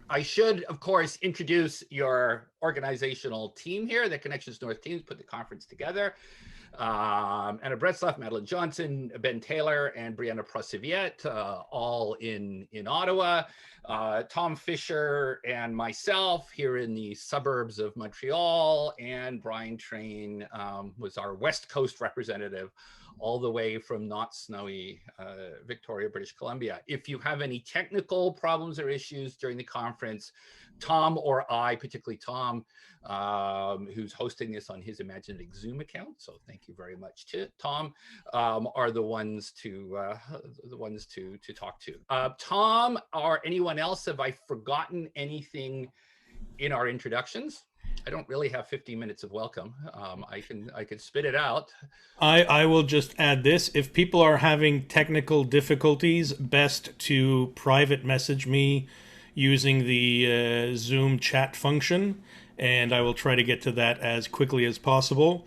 I should, of course, introduce your organizational team here, the Connections North teams put the conference together. Anna Bretzlaff, Madeline Johnson, Ben Taylor, and Brianna Proseviet, all in Ottawa. Tom Fisher and myself here in the suburbs of Montreal, and Brian Train was our West Coast representative, all the way from not snowy Victoria, British Columbia. If you have any technical problems or issues during the conference, Tom or I, particularly Tom, who's hosting this on his imaginative Zoom account, so thank you very much to Tom, are the ones to talk to. Tom or anyone else, have I forgotten anything in our introductions? I don't really have 15 minutes of welcome. I can spit it out. I will just add this. If people are having technical difficulties, best to private message me using the Zoom chat function, and I will try to get to that as quickly as possible.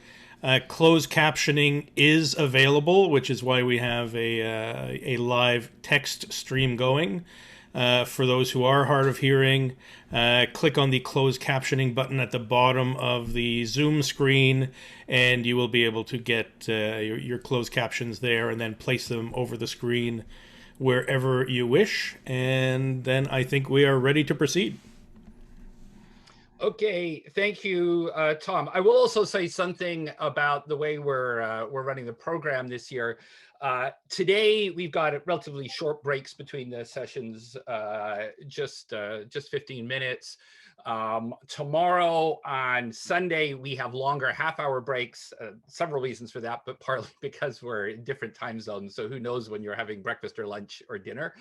Closed captioning is available, which is why we have a live text stream going. For those who are hard of hearing, click on the closed captioning button at the bottom of the Zoom screen, and you will be able to get your closed captions there and then place them over the screen wherever you wish. And then I think we are ready to proceed. Okay, thank you, Tom. I will also say something about the way we're running the program this year. Today we've got relatively short breaks between the sessions, just 15 minutes. Tomorrow on Sunday we have longer half-hour breaks. Several reasons for that, but partly because we're in different time zones. So who knows when you're having breakfast or lunch or dinner?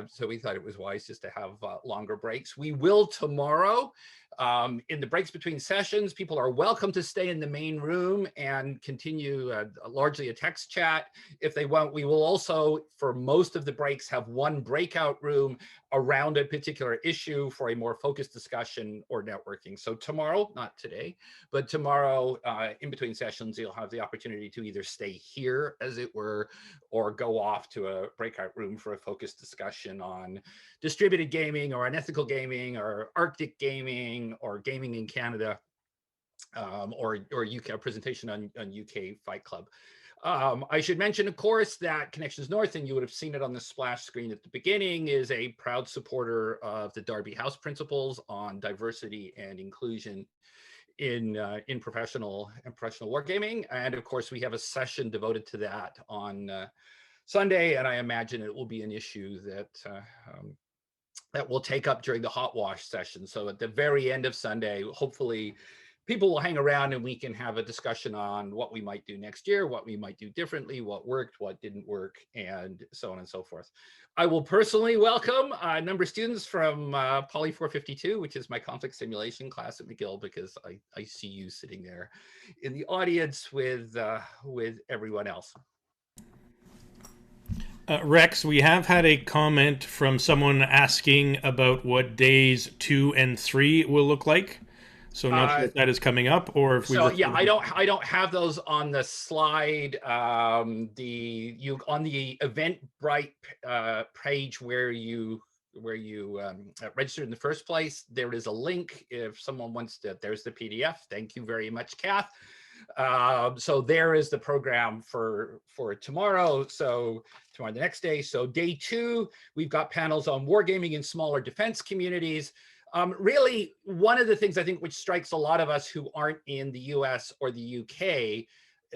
So we thought it was wise just to have longer breaks. We will tomorrow. In the breaks between sessions, people are welcome to stay in the main room and continue largely a text chat. If they want, we will also, for most of the breaks, have one breakout room around a particular issue for a more focused discussion or networking. So tomorrow, not today, but tomorrow in between sessions, you'll have the opportunity to either stay here, as it were, or go off to a breakout room for a focused discussion on distributed gaming or unethical gaming or Arctic gaming or gaming in Canada, or UK, a presentation on UK Fight Club. I should mention, of course, that Connections North, and you would have seen it on the splash screen at the beginning, is a proud supporter of the Darby House principles on diversity and inclusion in professional wargaming. And of course, we have a session devoted to that on Sunday, and I imagine it will be an issue that we'll take up during the hot wash session. So at the very end of Sunday, hopefully people will hang around and we can have a discussion on what we might do next year, what we might do differently, what worked, what didn't work, and so on and so forth. I will personally welcome a number of students from Poly 452, which is my conflict simulation class at McGill, because I see you sitting there in the audience with everyone else. Rex, we have had a comment from someone asking about what days 2 and 3 will look like. So not sure if that is coming up or if we. So yeah, I don't have those on the slide. On the Eventbrite page where you registered in the first place, there is a link if someone wants to. There's the PDF. Thank you very much, Kath. So there is the program for tomorrow. So tomorrow, the next day. So day 2, we've got panels on wargaming in smaller defense communities. Really, one of the things I think which strikes a lot of us who aren't in the US or the UK,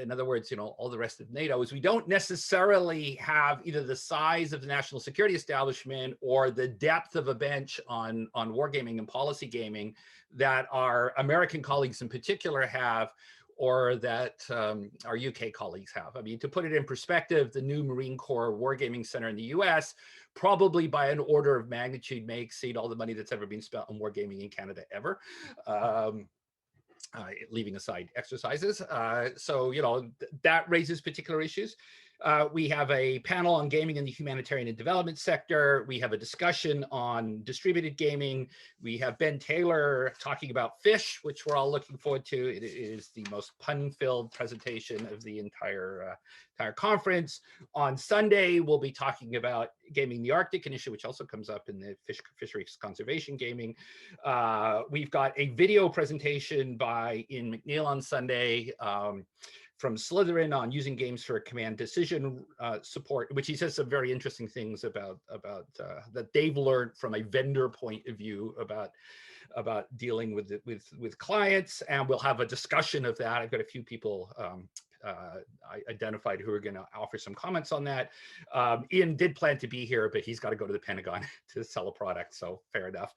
in other words, all the rest of NATO, is we don't necessarily have either the size of the national security establishment or the depth of a bench on wargaming and policy gaming that our American colleagues in particular have, or that our UK colleagues have. I mean, to put it in perspective, the new Marine Corps Wargaming Center in the US probably by an order of magnitude may exceed all the money that's ever been spent on wargaming in Canada ever, leaving aside exercises. So, that raises particular issues. We have a panel on gaming in the humanitarian and development sector. We have a discussion on distributed gaming. We have Ben Taylor talking about fish, which we're all looking forward to. It is the most pun-filled presentation of the entire conference. On Sunday, we'll be talking about gaming the Arctic, an issue which also comes up in the fisheries conservation gaming. We've got a video presentation by Ian McNeil on Sunday, from Slytherin on using games for command decision support, which he says some very interesting things about that they've learned from a vendor point of view about dealing with clients. And we'll have a discussion of that. I've got a few people I identified who are going to offer some comments on that. Ian did plan to be here, but he's got to go to the Pentagon to sell a product, so fair enough.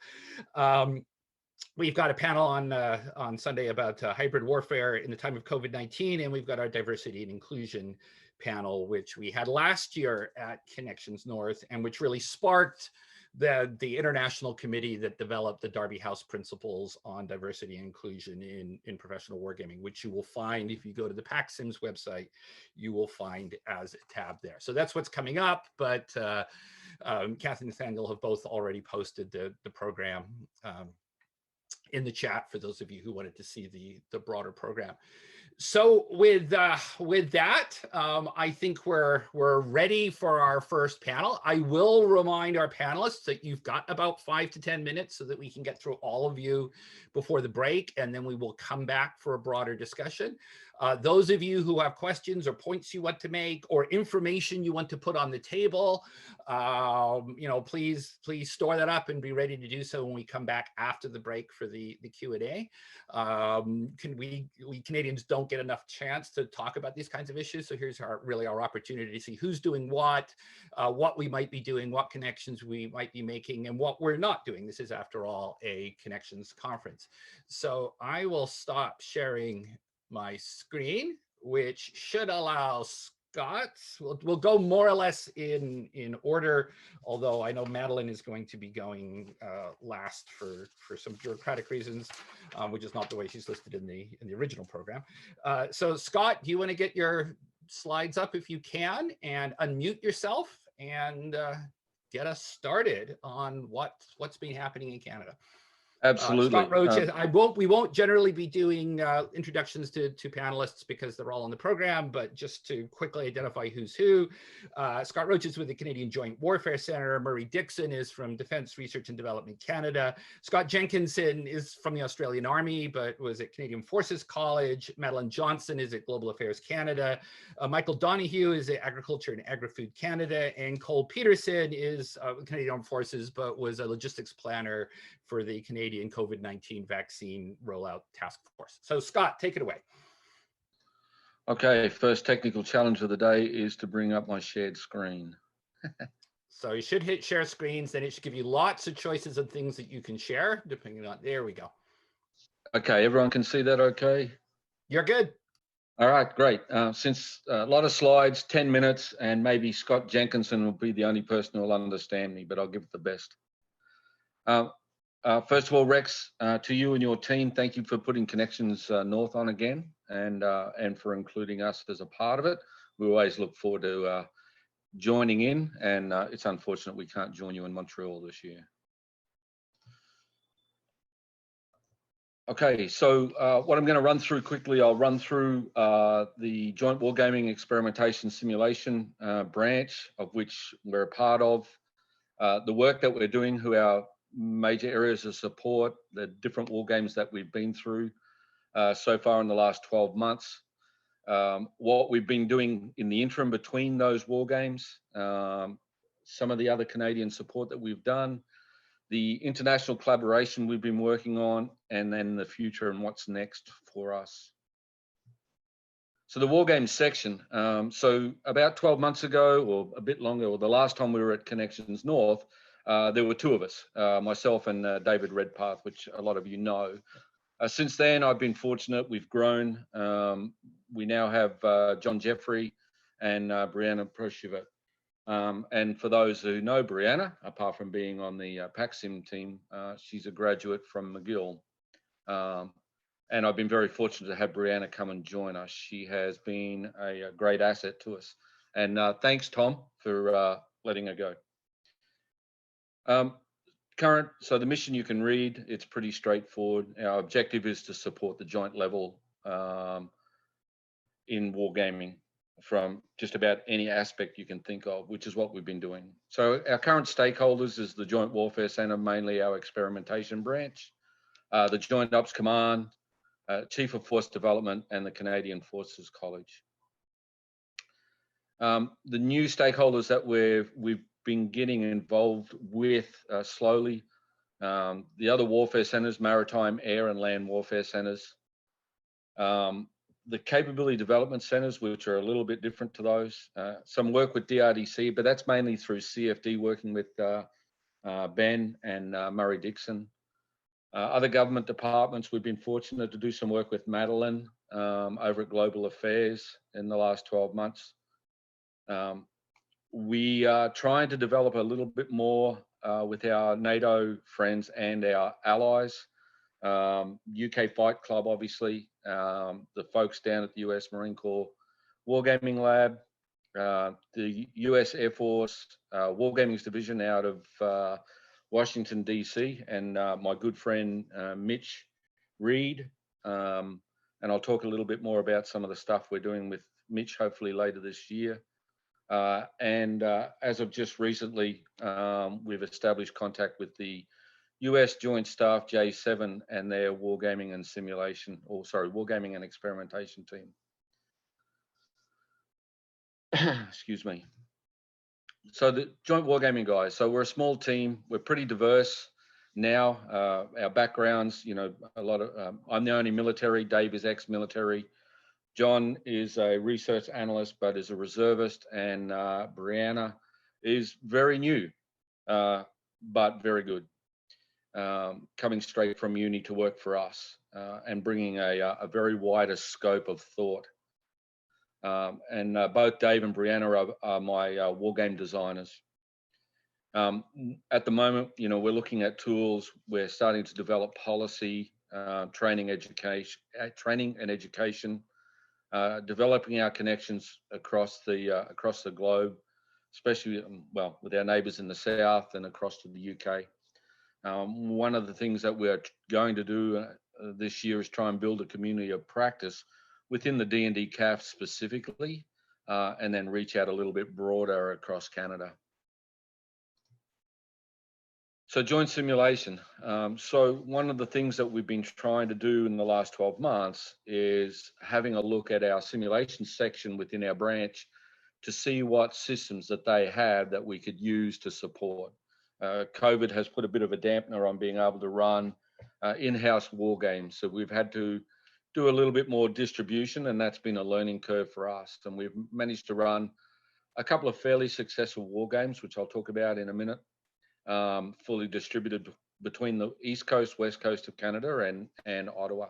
We've got a panel on Sunday about hybrid warfare in the time of COVID-19, and we've got our diversity and inclusion panel, which we had last year at Connections North, and which really sparked the international committee that developed the Derby House principles on diversity and inclusion in professional wargaming, which you will find if you go to the PAX Sims website, you will find as a tab there. So that's what's coming up, but Kathy and Nathaniel have both already posted the program in the chat for those of you who wanted to see the broader program. So with that, I think we're ready for our first panel. I will remind our panelists that you've got about 5 to 10 minutes so that we can get through all of you before the break, and then we will come back for a broader discussion. Those of you who have questions or points you want to make or information you want to put on the table, please store that up and be ready to do so when we come back after the break for the Q&A. We Canadians don't get enough chance to talk about these kinds of issues, so here's really our opportunity to see who's doing what we might be doing, what connections we might be making, and what we're not doing. This is, after all, a connections conference. So I will stop sharing my screen, which should allow Scott. We'll go more or less in order, although I know Madeline is going to be going last for some bureaucratic reasons, which is not the way she's listed in the original program. So Scott, do you want to get your slides up if you can, and unmute yourself and get us started on what's been happening in Canada? Absolutely. Scott Roach, we won't generally be doing introductions to panelists because they're all on the program, but just to quickly identify who's who. Scott Roach is with the Canadian Joint Warfare Centre. Murray Dixon is from Defence Research and Development Canada. Scott Jenkinson is from the Australian Army, but was at Canadian Forces College. Madeline Johnson is at Global Affairs Canada. Michael Donoghue is at Agriculture and Agri-Food Canada. And Cole Peterson is Canadian Armed Forces, but was a logistics planner for the Canadian COVID-19 vaccine rollout task force. So Scott, take it away. Okay, first technical challenge of the day is to bring up my shared screen. So you should hit share screens, then it should give you lots of choices of things that you can share, depending on, there we go. Okay, everyone can see that okay? You're good. All right, great. Since a lot of slides, 10 minutes, and maybe Scott Jenkinson will be the only person who will understand me, but I'll give it the best. First of all, Rex, to you and your team, thank you for putting Connections North on again, and for including us as a part of it. We always look forward to joining in, and it's unfortunate we can't join you in Montreal this year. Okay, so what I'm going to run through quickly, I'll run through the Joint Wargaming Experimentation Simulation branch, of which we're a part of, the work that we're doing, who our major areas of support, the different war games that we've been through so far in the last 12 months, what we've been doing in the interim between those war games, some of the other Canadian support that we've done, the international collaboration we've been working on, and then the future and what's next for us. So the Wargames section, so about 12 months ago, or a bit longer, or the last time we were at Connections North, there were two of us, myself and David Redpath, which a lot of you know. Since then, I've been fortunate. We've grown. We now have John Jeffrey and Brianna Proshiva. And for those who know Brianna, apart from being on the PAXIM team, she's a graduate from McGill. And I've been very fortunate to have Brianna come and join us. She has been a great asset to us. And thanks, Tom, for letting her go. So the mission you can read, it's pretty straightforward. Our objective is to support the joint level in wargaming from just about any aspect you can think of, which is what we've been doing. So our current stakeholders is the Joint Warfare Centre, mainly our experimentation branch, the Joint Ops Command, Chief of Force Development, and the Canadian Forces College. The new stakeholders that we've been getting involved with slowly, the other warfare centres, maritime, air and land warfare centres, the capability development centres, which are a little bit different to those, some work with DRDC, but that's mainly through CFD, working with Ben and Murray Dixon. Other government departments, we've been fortunate to do some work with Madeline over at Global Affairs in the last 12 months. We are trying to develop a little bit more with our NATO friends and our allies. UK Fight Club, obviously, the folks down at the US Marine Corps Wargaming Lab, the US Air Force Wargaming Division out of Washington, DC, and my good friend Mitch Reed. And I'll talk a little bit more about some of the stuff we're doing with Mitch, hopefully later this year. And as of just recently, we've established contact with the US Joint Staff J7 and their wargaming and simulation, or sorry, wargaming and experimentation team. Excuse me. So the Joint Wargaming guys, so we're a small team. We're pretty diverse now. Our backgrounds, you know, a lot of, I'm the only military, Dave is ex-military. John is a research analyst, but is a reservist, and Brianna is very new, but very good. Coming straight from uni to work for us and bringing a very wider scope of thought. And both Dave and Brianna are my war game designers. At the moment, you know, we're looking at tools. We're starting to develop policy, training and education, developing our connections across the globe, especially well with our neighbours in the south and across to the UK. One of the things that we're going to do this year is try and build a community of practice within the D&D CAF specifically, and then reach out a little bit broader across Canada. So joint simulation. So one of the things that we've been trying to do in the last 12 months is having a look at our simulation section within our branch to see what systems that they have that we could use to support. COVID has put a bit of a dampener on being able to run in-house war games. So we've had to do a little bit more distribution, and that's been a learning curve for us. And we've managed to run a couple of fairly successful war games, which I'll talk about in a minute, fully distributed between the East Coast, West Coast of Canada and Ottawa.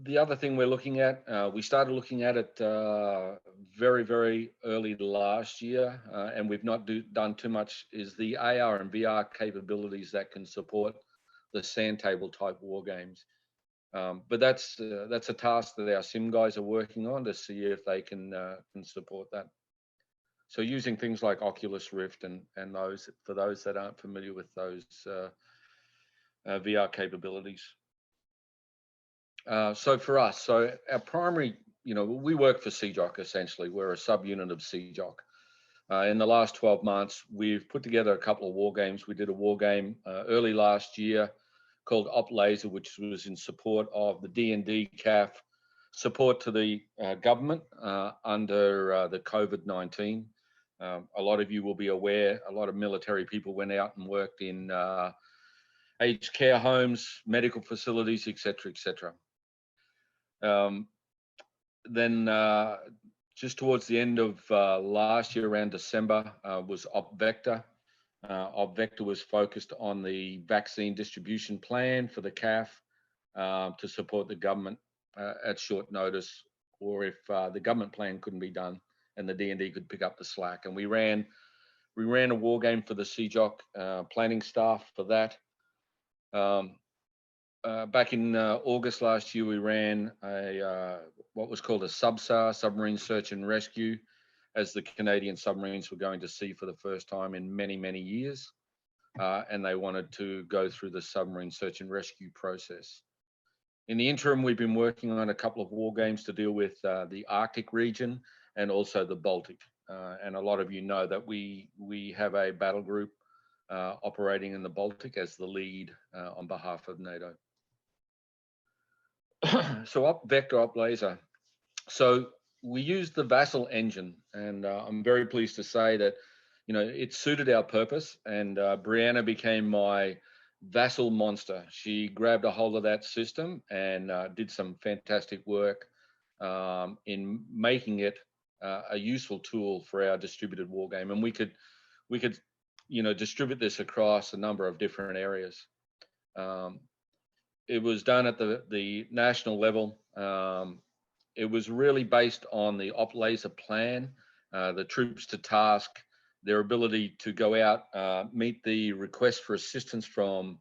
The other thing we're looking at, we started looking at it very, very early last year, and we've not done too much, is the AR and VR capabilities that can support the sand table type war games. But that's a task that our sim guys are working on to see if they can support that. So using things like Oculus Rift and those, for those that aren't familiar with those VR capabilities. So for us, so our primary, you know, we work for CJWC essentially. We're a subunit of CJWC. In the last 12 months, we've put together a couple of war games. We did a war game early last year called Op Laser, which was in support of the D&D CAF support to the government under the COVID-19. A lot of you will be aware, a lot of military people went out and worked in aged care homes, medical facilities, etc., etc. Then just towards the end of last year, around December, was OpVector. OpVector was focused on the vaccine distribution plan for the CAF to support the government at short notice, or if the government plan couldn't be done and the D&D could pick up the slack. And we ran a war game for the CJWC planning staff for that. back in August last year, we ran a what was called a SUBSAR, Submarine Search and Rescue, as the Canadian submarines were going to sea for the first time in many, many years. And they wanted to go through the submarine search and rescue process. In the interim, we've been working on a couple of war games to deal with the Arctic region and also the Baltic. And a lot of you know that we have a battle group operating in the Baltic as the lead on behalf of NATO. So up vector, up laser. So we used the Vassal engine, and I'm very pleased to say that, you know, it suited our purpose, and Brianna became my Vassal monster. She grabbed a hold of that system and did some fantastic work in making it a useful tool for our distributed war game. And we could, you know, distribute this across a number of different areas. It was done at the national level. It was really based on the op laser plan, the troops to task, their ability to go out, meet the request for assistance from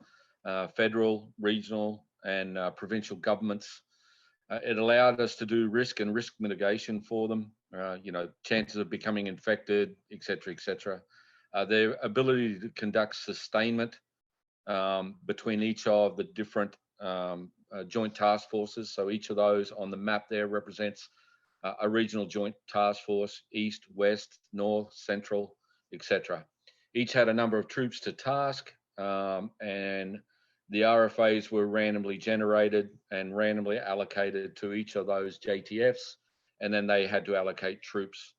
federal, regional, and provincial governments. It allowed us to do risk and risk mitigation for them, you know, chances of becoming infected, et cetera, their ability to conduct sustainment between each of the different joint task forces. So each of those on the map there represents a regional joint task force, east, west, north, central, etc. Each had a number of troops to task, and the RFAs were randomly generated and randomly allocated to each of those JTFs, and then they had to allocate troops.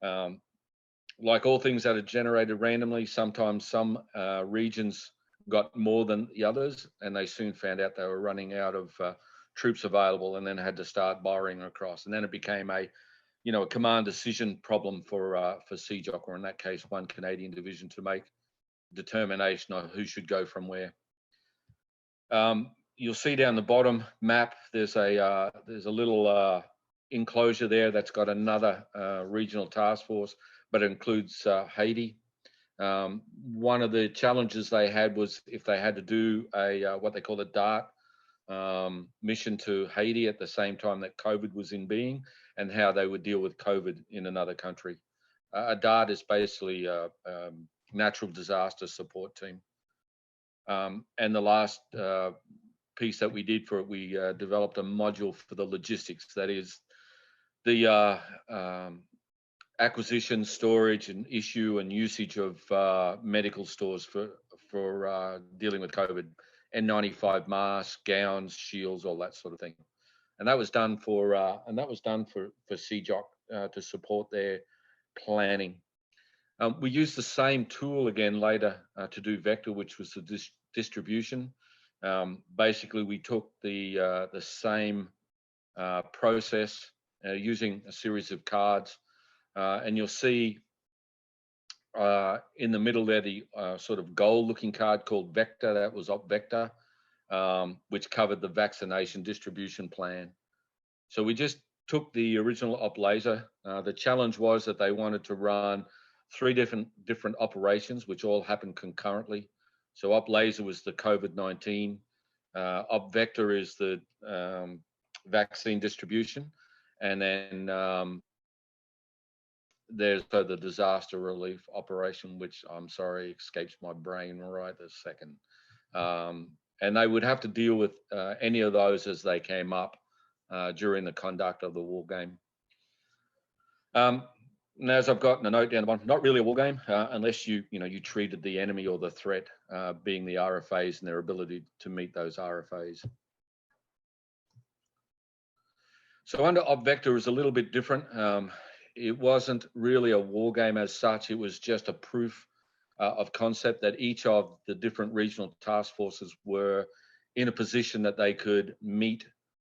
Like all things that are generated randomly, sometimes some regions got more than the others, and they soon found out they were running out of troops available, and then had to start borrowing across. And then it became a, you know, a command decision problem for CJOC, or in that case, one Canadian division, to make determination on who should go from where. You'll see down the bottom map, there's a little enclosure there that's got another regional task force, but it includes Haiti. One of the challenges they had was if they had to do a what they call a DART mission to Haiti at the same time that COVID was in being, and how they would deal with COVID in another country. A DART is basically a natural disaster support team. And the last piece that we did for it, we developed a module for the logistics. That is the acquisition, storage, and issue and usage of medical stores for dealing with COVID, N95 masks, gowns, shields, all that sort of thing. And that was done for CJOC to support their planning. We used the same tool again later to do vector, which was the distribution. Basically, we took the same process using a series of cards. And you'll see in the middle there the sort of gold-looking card called Vector. That was Op Vector, which covered the vaccination distribution plan. So we just took the original Op Laser. The challenge was that they wanted to run 3 different operations, which all happened concurrently. So Op Laser was the COVID-19. Op Vector is the vaccine distribution, and then there's the disaster relief operation, which I'm sorry escapes my brain right this second. And they would have to deal with any of those as they came up during the conduct of the war game. And as I've got in a note down the bottom, not really a war game unless you treated the enemy or the threat being the RFAs and their ability to meet those RFAs. So under Op Vector is a little bit different. It wasn't really a war game as such. It was just a proof of concept that each of the different regional task forces were in a position that they could meet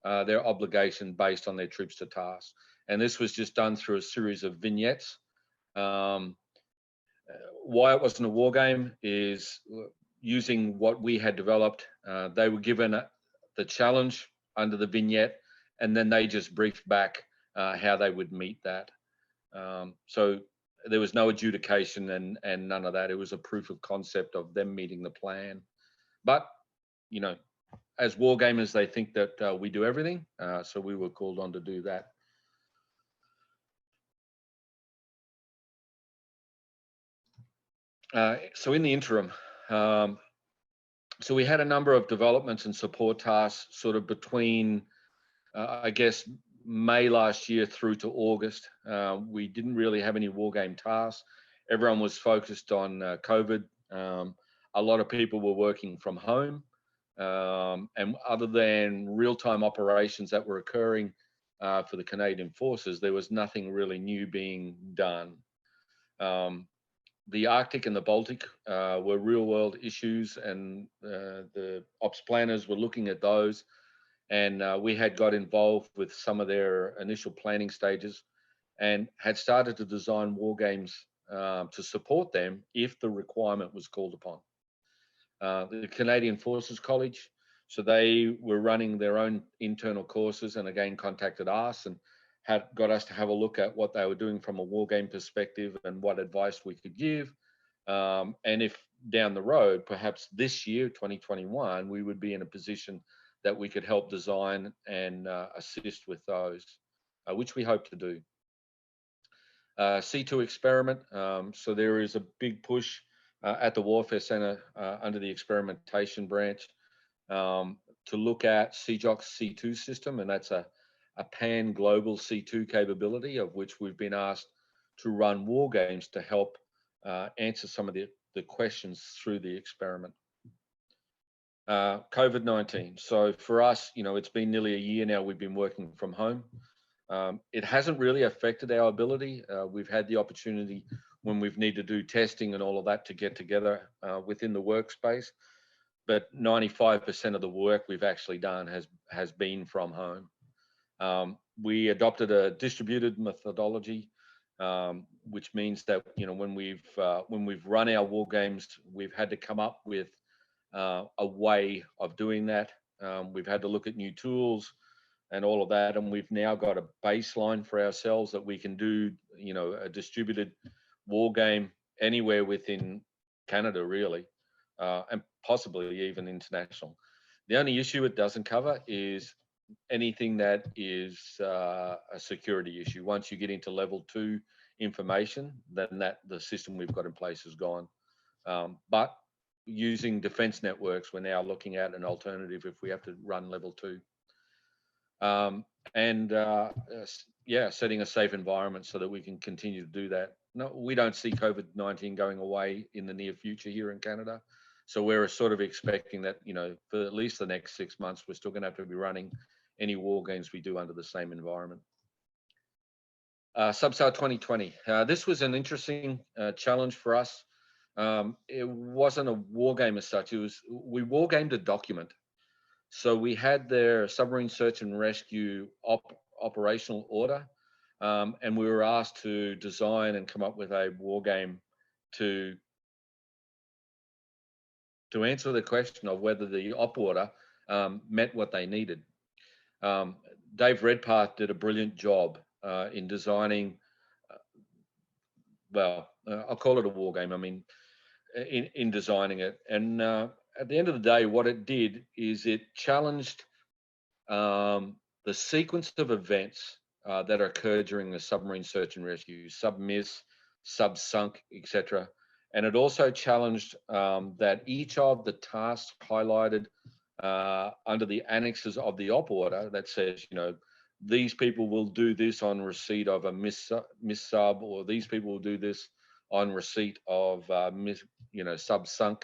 their obligation based on their troops to task. And this was just done through a series of vignettes. Why it wasn't a war game is using what we had developed. They were given the challenge under the vignette, and then they just briefed back how they would meet that. So there was no adjudication and none of that. It was a proof of concept of them meeting the plan. But, as Wargamers, they think that we do everything. So we were called on to do that. So in the interim, so we had a number of developments and support tasks sort of between, I guess, May last year through to August. We didn't really have any Wargame tasks. Everyone was focused on COVID. A lot of people were working from home. And other than real-time operations that were occurring for the Canadian Forces, there was nothing really new being done. The Arctic and the Baltic were real-world issues, and the ops planners were looking at those. And we had got involved with some of their initial planning stages and had started to design war games to support them if the requirement was called upon. The Canadian Forces College, so they were running their own internal courses, and again contacted us and had got us to have a look at what they were doing from a war game perspective and what advice we could give. And if down the road, perhaps this year, 2021, we would be in a position that we could help design and assist with those, which we hope to do. C2 experiment, so there is a big push at the Warfare Centre under the experimentation branch to look at CJWC C2 system, and that's a pan-global C2 capability, of which we've been asked to run war games to help answer some of the questions through the experiment. COVID-19. So for us, it's been nearly a year now we've been working from home. It hasn't really affected our ability. We've had the opportunity when we've needed to do testing and all of that to get together within the workspace, but 95% of the work we've actually done has been from home. We adopted a distributed methodology, which means that when we've run our war games, we've had to come up with a way of doing that. We've had to look at new tools and all of that, and we've now got a baseline for ourselves that we can do, a distributed war game anywhere within Canada, really, and possibly even international. The only issue it doesn't cover is anything that is a security issue. Once you get into level 2 information, then the system we've got in place is gone. But using defense networks, we're now looking at an alternative if we have to run level 2. Setting a safe environment so that we can continue to do that. No, we don't see COVID-19 going away in the near future here in Canada. So we're sort of expecting that, for at least the next 6 months, we're still going to have to be running any war games we do under the same environment. SUBSAR 2020. This was an interesting challenge for us. It wasn't a war game as such. We war gamed a document. So we had their submarine search and rescue operational order, and we were asked to design and come up with a war game to answer the question of whether the op order met what they needed. Dave Redpath did a brilliant job in designing, I'll call it a war game. I mean, in designing it. And at the end of the day, what it did is it challenged the sequence of events that occurred during the submarine search and rescue, submiss, subsunk, etc. And it also challenged that each of the tasks highlighted under the annexes of the op order that says, these people will do this on receipt of a miss sub, or these people will do this on receipt of subsunk,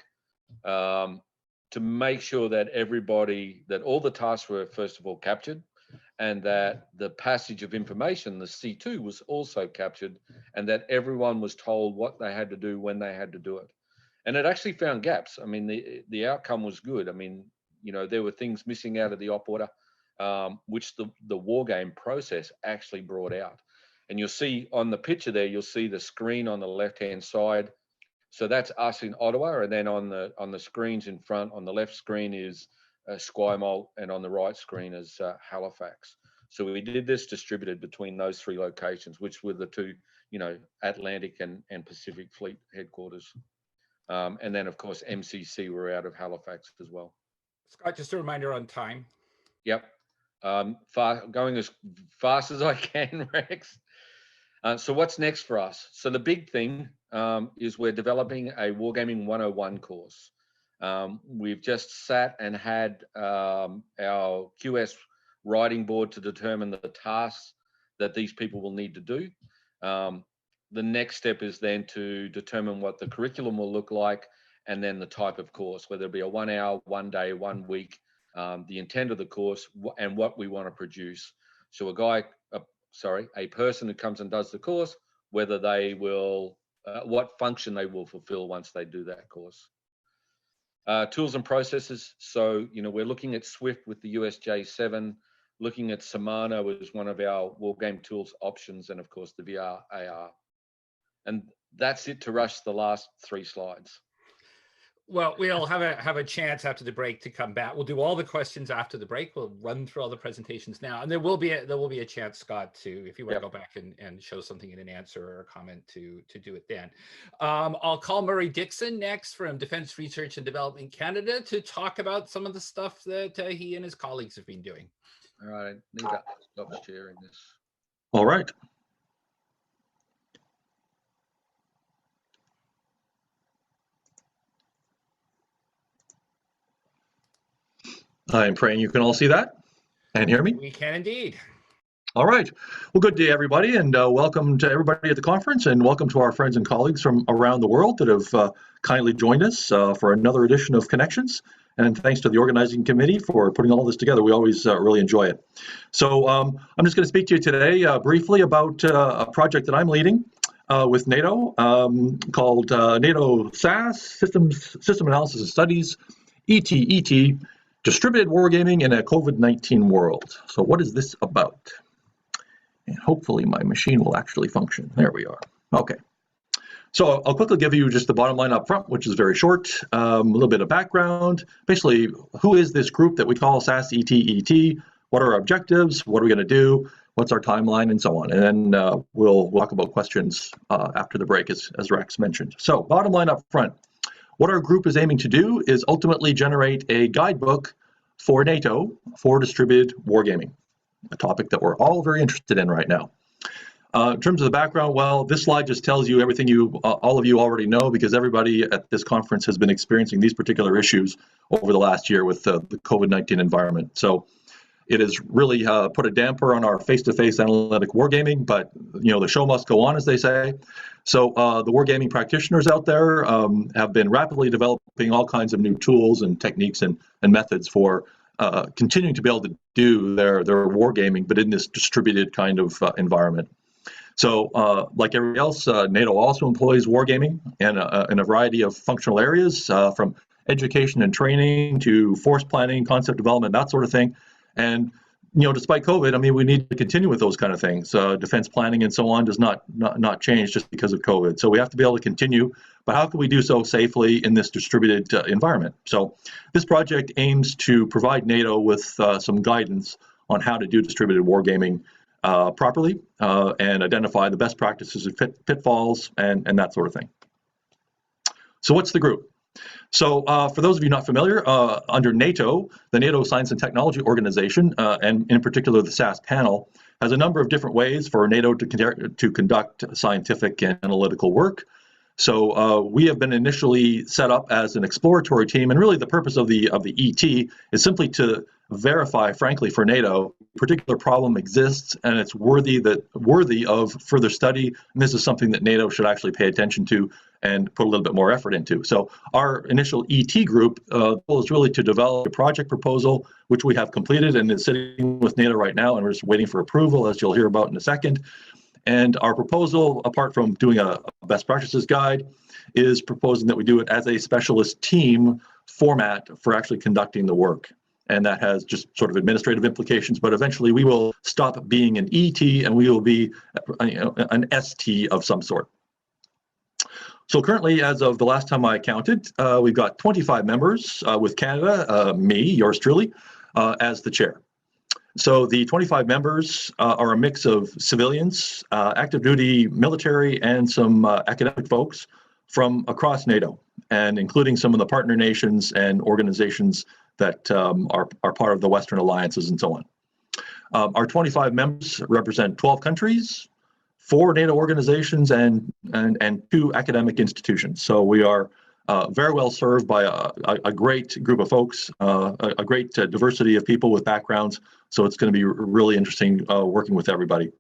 to make sure that that all the tasks were first of all captured, and that the passage of information, the C2, was also captured, and that everyone was told what they had to do when they had to do it. And it actually found gaps. I mean, the outcome was good. I mean, there were things missing out of the op order, which the war game process actually brought out. And you'll see on the picture there, you'll see the screen on the left-hand side. So that's us in Ottawa, and then on the screens in front, on the left screen is Esquimalt, and on the right screen is Halifax. So we did this distributed between those 3 locations, which were the 2, Atlantic and Pacific Fleet headquarters. And then, of course, MCC were out of Halifax as well. Scott, just a reminder on time. Yep. Going as fast as I can, Rex. So what's next for us? So the big thing is we're developing a Wargaming 101 course. We've just sat and had our QS writing board to determine the tasks that these people will need to do. The next step is then to determine what the curriculum will look like, and then the type of course, whether it be a 1 hour, 1 day, 1 week, the intent of the course, and what we want to produce. So a person who comes and does the course, whether they will, what function they will fulfill once they do that course. Tools and processes. So, we're looking at Swift with the USJ7, looking at Samano as one of our Wargame tools options, and of course the VR AR. And that's it to rush the last 3 slides. Well, we'll have a chance after the break to come back. We'll do all the questions after the break. We'll run through all the presentations now, and there will be a chance, Scott, to, if you want to go back and show something in an answer or a comment, to do it then. I'll call Murray Dixon next from Defense Research and Development Canada to talk about some of the stuff that he and his colleagues have been doing. All right, I need to stop sharing this. All right. I'm praying you can all see that and hear me. We can indeed. All right. Well, good day, everybody, and welcome to everybody at the conference, and welcome to our friends and colleagues from around the world that have kindly joined us for another edition of Connections. And thanks to the organizing committee for putting all this together. We always really enjoy it. So I'm just going to speak to you today briefly about a project that I'm leading with NATO called NATO SAS, System Analysis and Studies, ET, Distributed Wargaming in a COVID-19 World. So what is this about? And hopefully my machine will actually function. There we are. Okay. So I'll quickly give you just the bottom line up front, which is very short, a little bit of background. Basically, who is this group that we call SAS ET? What are our objectives? What are we going to do? What's our timeline, and so on. And then we'll talk about questions after the break, as Rex mentioned. So bottom line up front. What our group is aiming to do is ultimately generate a guidebook for NATO for distributed wargaming, a topic that we're all very interested in right now. In terms of the background, well, this slide just tells you everything all of you already know, because everybody at this conference has been experiencing these particular issues over the last year with the COVID-19 environment. So it has really put a damper on our face-to-face analytic wargaming, but the show must go on, as they say. So the wargaming practitioners out there have been rapidly developing all kinds of new tools and techniques and methods for continuing to be able to do their wargaming, but in this distributed kind of environment. So like everybody else, NATO also employs wargaming in a variety of functional areas, from education and training to force planning, concept development, that sort of thing. And despite COVID, I mean, we need to continue with those kind of things. Defense planning and so on does not change just because of COVID. So we have to be able to continue, but how can we do so safely in this distributed environment? So this project aims to provide NATO with some guidance on how to do distributed wargaming properly and identify the best practices and pitfalls and that sort of thing. So what's the group? So for those of you not familiar, under NATO, the NATO Science and Technology Organization, and in particular the SAS panel, has a number of different ways for NATO to conduct scientific and analytical work. So we have been initially set up as an exploratory team, and really the purpose of the ET is simply to verify, frankly, for NATO, a particular problem exists and it's worthy of further study, and this is something that NATO should actually pay attention to and put a little bit more effort into. So our initial ET group goal is really to develop a project proposal, which we have completed and is sitting with NATO right now, and we're just waiting for approval, as you'll hear about in a second. And our proposal, apart from doing a best practices guide, is proposing that we do it as a specialist team format for actually conducting the work. And that has just sort of administrative implications, but eventually we will stop being an ET and we will be an ST of some sort. So currently, as of the last time I counted, we've got 25 members with Canada, me, yours truly, as the chair. So the 25 members are a mix of civilians, active duty military, and some academic folks from across NATO, and including some of the partner nations and organizations that are part of the Western alliances and so on. Our 25 members represent 12 countries, 4 NATO organizations, and 2 academic institutions. So we are very well served by a great group of folks, a great diversity of people with backgrounds. So it's going to be really interesting working with everybody.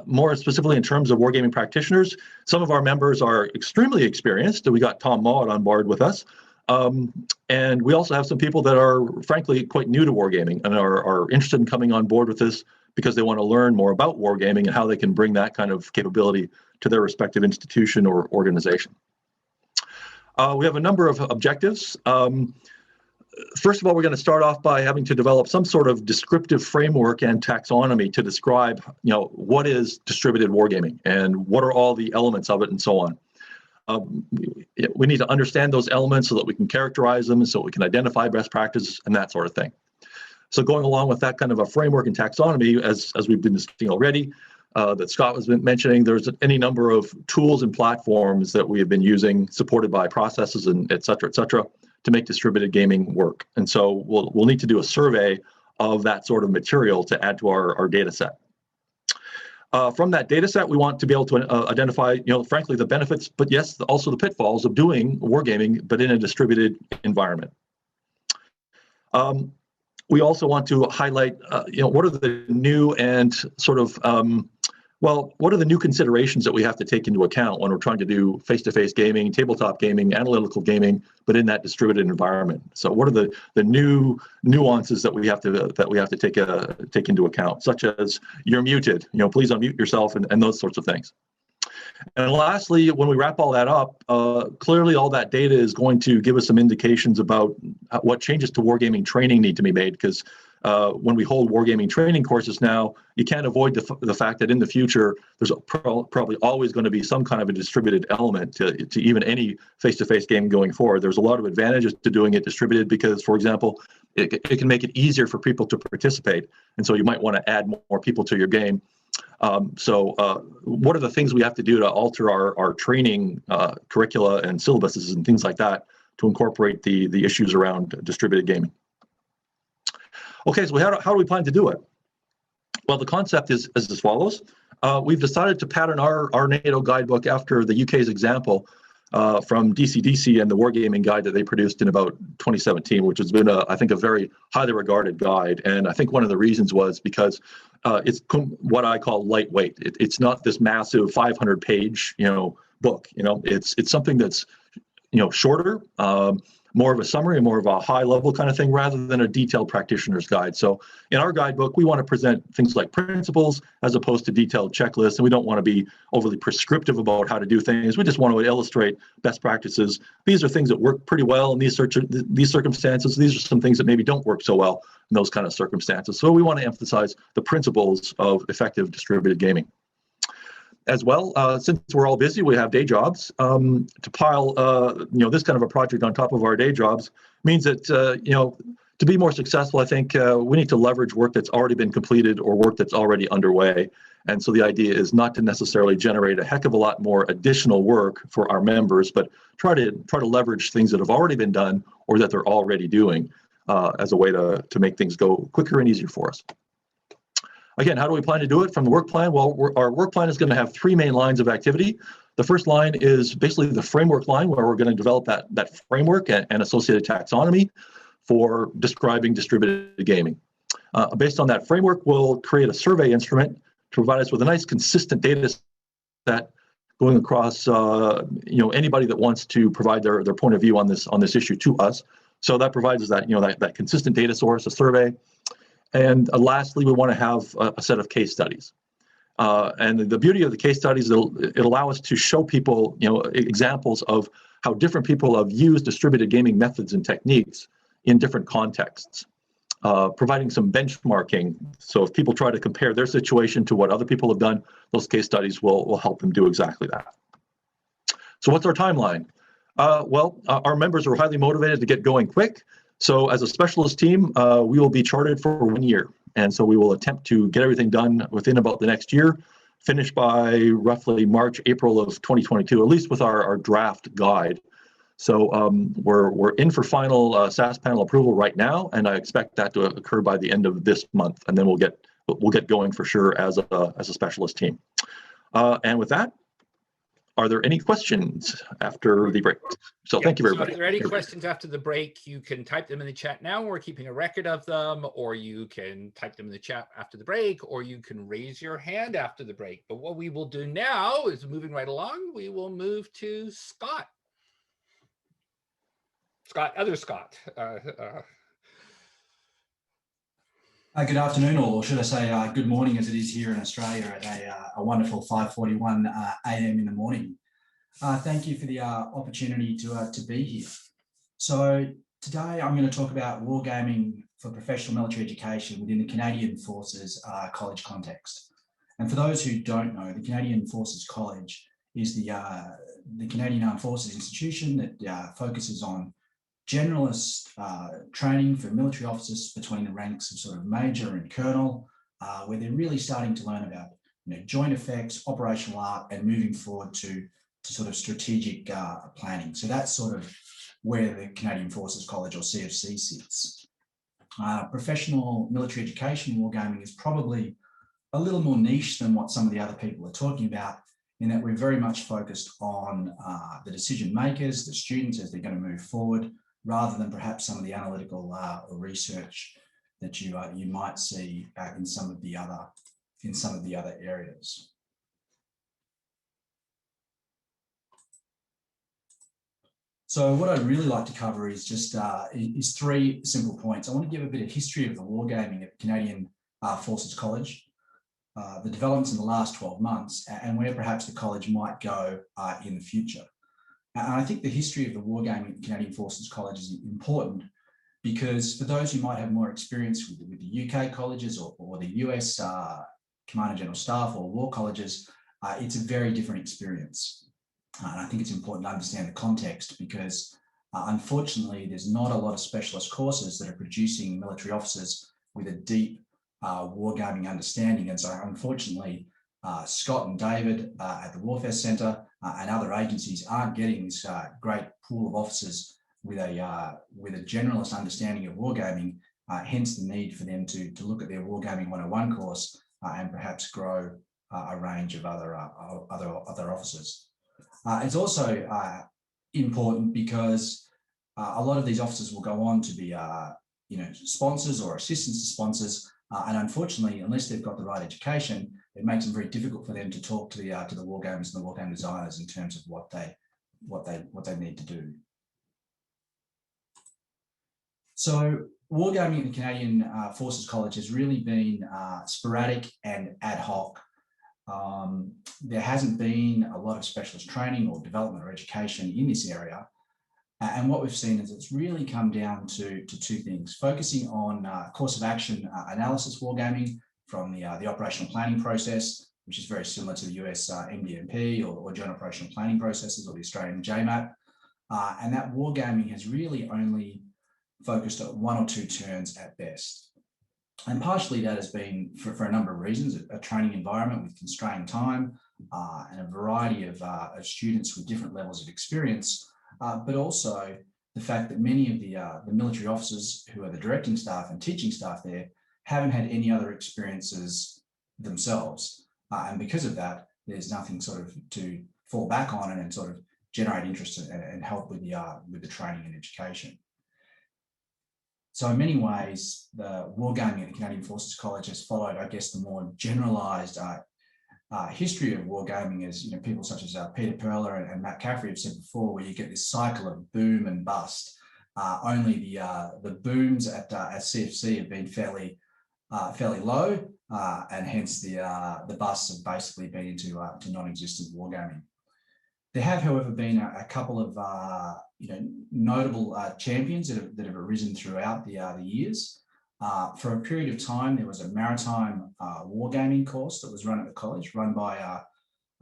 More specifically, in terms of wargaming practitioners, some of our members are extremely experienced. We got Tom Maud on board with us. And we also have some people that are, frankly, quite new to wargaming and are interested in coming on board with this because they want to learn more about wargaming and how they can bring that kind of capability to their respective institution or organization. We have a number of objectives. First of all, we're going to start off by having to develop some sort of descriptive framework and taxonomy to describe, what is distributed wargaming and what are all the elements of it and so on. We need to understand those elements so that we can characterize them and so we can identify best practices and that sort of thing. So going along with that kind of a framework and taxonomy, as we've been discussing already, that Scott was mentioning, there's any number of tools and platforms that we have been using, supported by processes and et cetera, to make distributed gaming work. And so we'll need to do a survey of that sort of material to add to our data set. From that data set, we want to be able to identify, frankly, the benefits, but yes, also the pitfalls of doing wargaming, but in a distributed environment. We also want to highlight, what are the new and sort of, what are the new considerations that we have to take into account when we're trying to do face-to-face gaming, tabletop gaming, analytical gaming, but in that distributed environment? So what are the new nuances that we have to take into account, such as you're muted, please unmute yourself, and those sorts of things. And lastly, when we wrap all that up, clearly all that data is going to give us some indications about what changes to wargaming training need to be made, because when we hold wargaming training courses now, you can't avoid the fact that in the future, there's probably always going to be some kind of a distributed element to even any face-to-face game going forward. There's a lot of advantages to doing it distributed because, for example, it can make it easier for people to participate. And so you might want to add more people to your game. What are the things we have to do to alter our training curricula and syllabuses and things like that to incorporate the issues around distributed gaming? Okay, so how do we plan to do it? Well, the concept is as follows. We've decided to pattern our NATO guidebook after the UK's example from DCDC and the Wargaming guide that they produced in about 2017, which has been, I think, a very highly regarded guide. And I think one of the reasons was because it's what I call lightweight. It's not this massive 500-page, book. It's something that's, shorter, more of a summary and more of a high-level kind of thing rather than a detailed practitioner's guide. So in our guidebook, we want to present things like principles as opposed to detailed checklists, and we don't want to be overly prescriptive about how to do things. We just want to illustrate best practices. These are things that work pretty well in these circumstances. These are some things that maybe don't work so well in those kind of circumstances. So we want to emphasize the principles of effective distributed gaming. As well, since we're all busy, we have day jobs. To pile, this kind of a project on top of our day jobs means that, to be more successful, I think we need to leverage work that's already been completed or work that's already underway. And so the idea is not to necessarily generate a heck of a lot more additional work for our members, but try to leverage things that have already been done or that they're already doing as a way to make things go quicker and easier for us. Again, how do we plan to do it from the work plan? Well, our work plan is going to have 3 main lines of activity. The first line is basically the framework line, where we're going to develop that framework and associated taxonomy for describing distributed gaming. Based on that framework, we'll create a survey instrument to provide us with a nice consistent data set going across anybody that wants to provide their point of view on this issue to us. So that provides us that consistent data source, a survey. And lastly, we want to have a set of case studies. And the beauty of the case studies, it'll allow us to show people, examples of how different people have used distributed gaming methods and techniques in different contexts, providing some benchmarking. So if people try to compare their situation to what other people have done, those case studies will help them do exactly that. So what's our timeline? Our members are highly motivated to get going quick. So as a specialist team, we will be chartered for 1 year. And so we will attempt to get everything done within about the next year, finish by roughly March, April of 2022, at least with our draft guide. So we're in for final SAS panel approval right now, and I expect that to occur by the end of this month, and then we'll get going for sure as a specialist team. And with that, are there any questions after the break? So thank you, everybody. So if there are any questions after the break, you can type them in the chat now. We're keeping a record of them, or you can type them in the chat after the break, or you can raise your hand after the break. But what we will do now is, moving right along, we will move to Scott. Other Scott. Good afternoon, or should I say good morning, as it is here in Australia at a wonderful 5:41 a.m. in the morning. Thank you for the opportunity to be here. So today I'm going to talk about wargaming for professional military education within the Canadian Forces College context. And for those who don't know, the Canadian Forces College is the Canadian Armed Forces institution that focuses on generalist training for military officers between the ranks of sort of major and colonel, where they're really starting to learn about joint effects, operational art, and moving forward to sort of strategic planning. So that's sort of where the Canadian Forces College, or CFC, sits. Professional military education wargaming is probably a little more niche than what some of the other people are talking about, in that we're very much focused on the decision makers, the students, as they're going to move forward, rather than perhaps some of the analytical research that you might see in some of the other areas. So what I'd really like to cover is just is three simple points. I want to give a bit of history of the wargaming at the Canadian Forces College, the developments in the last 12 months, and where perhaps the college might go in the future. And I think the history of the wargaming at the Canadian Forces College is important, because for those who might have more experience with the UK colleges or the US Command and General Staff or war colleges, it's a very different experience. And I think it's important to understand the context, because unfortunately, there's not a lot of specialist courses that are producing military officers with a deep wargaming understanding. And so unfortunately, Scott and David at the Warfare Centre and other agencies aren't getting this great pool of officers with a generalist understanding of wargaming, hence the need for them to look at their Wargaming 101 course and perhaps grow a range of other officers. It's also important because a lot of these officers will go on to be sponsors or assistants to sponsors, and unfortunately, unless they've got the right education, it makes it very difficult for them to talk to the wargamers and the wargame designers in terms of what they need to do. So wargaming at the Canadian Forces College has really been sporadic and ad hoc. There hasn't been a lot of specialist training or development or education in this area. And what we've seen is it's really come down to two things: focusing on course of action analysis wargaming from the operational planning process, which is very similar to the US MDMP or Joint Operational Planning Processes, or the Australian JMAP. And that wargaming has really only focused on one or two turns at best. And partially that has been for a number of reasons: a training environment with constrained time and a variety of students with different levels of experience, but also the fact that many of the military officers who are the directing staff and teaching staff there haven't had any other experiences themselves. And because of that, there's nothing sort of to fall back on and sort of generate interest and help with the training and education. So in many ways, the wargaming at the Canadian Forces College has followed, I guess, the more generalised history of wargaming, as people such as Peter Perler and Matt Caffrey have said before, where you get this cycle of boom and bust. Only the booms at CFC have been fairly low, and hence the busts have basically been into non-existent wargaming. There have, however, been a couple of notable champions that have arisen throughout the years. For a period of time, there was a maritime wargaming course that was run at the college, run by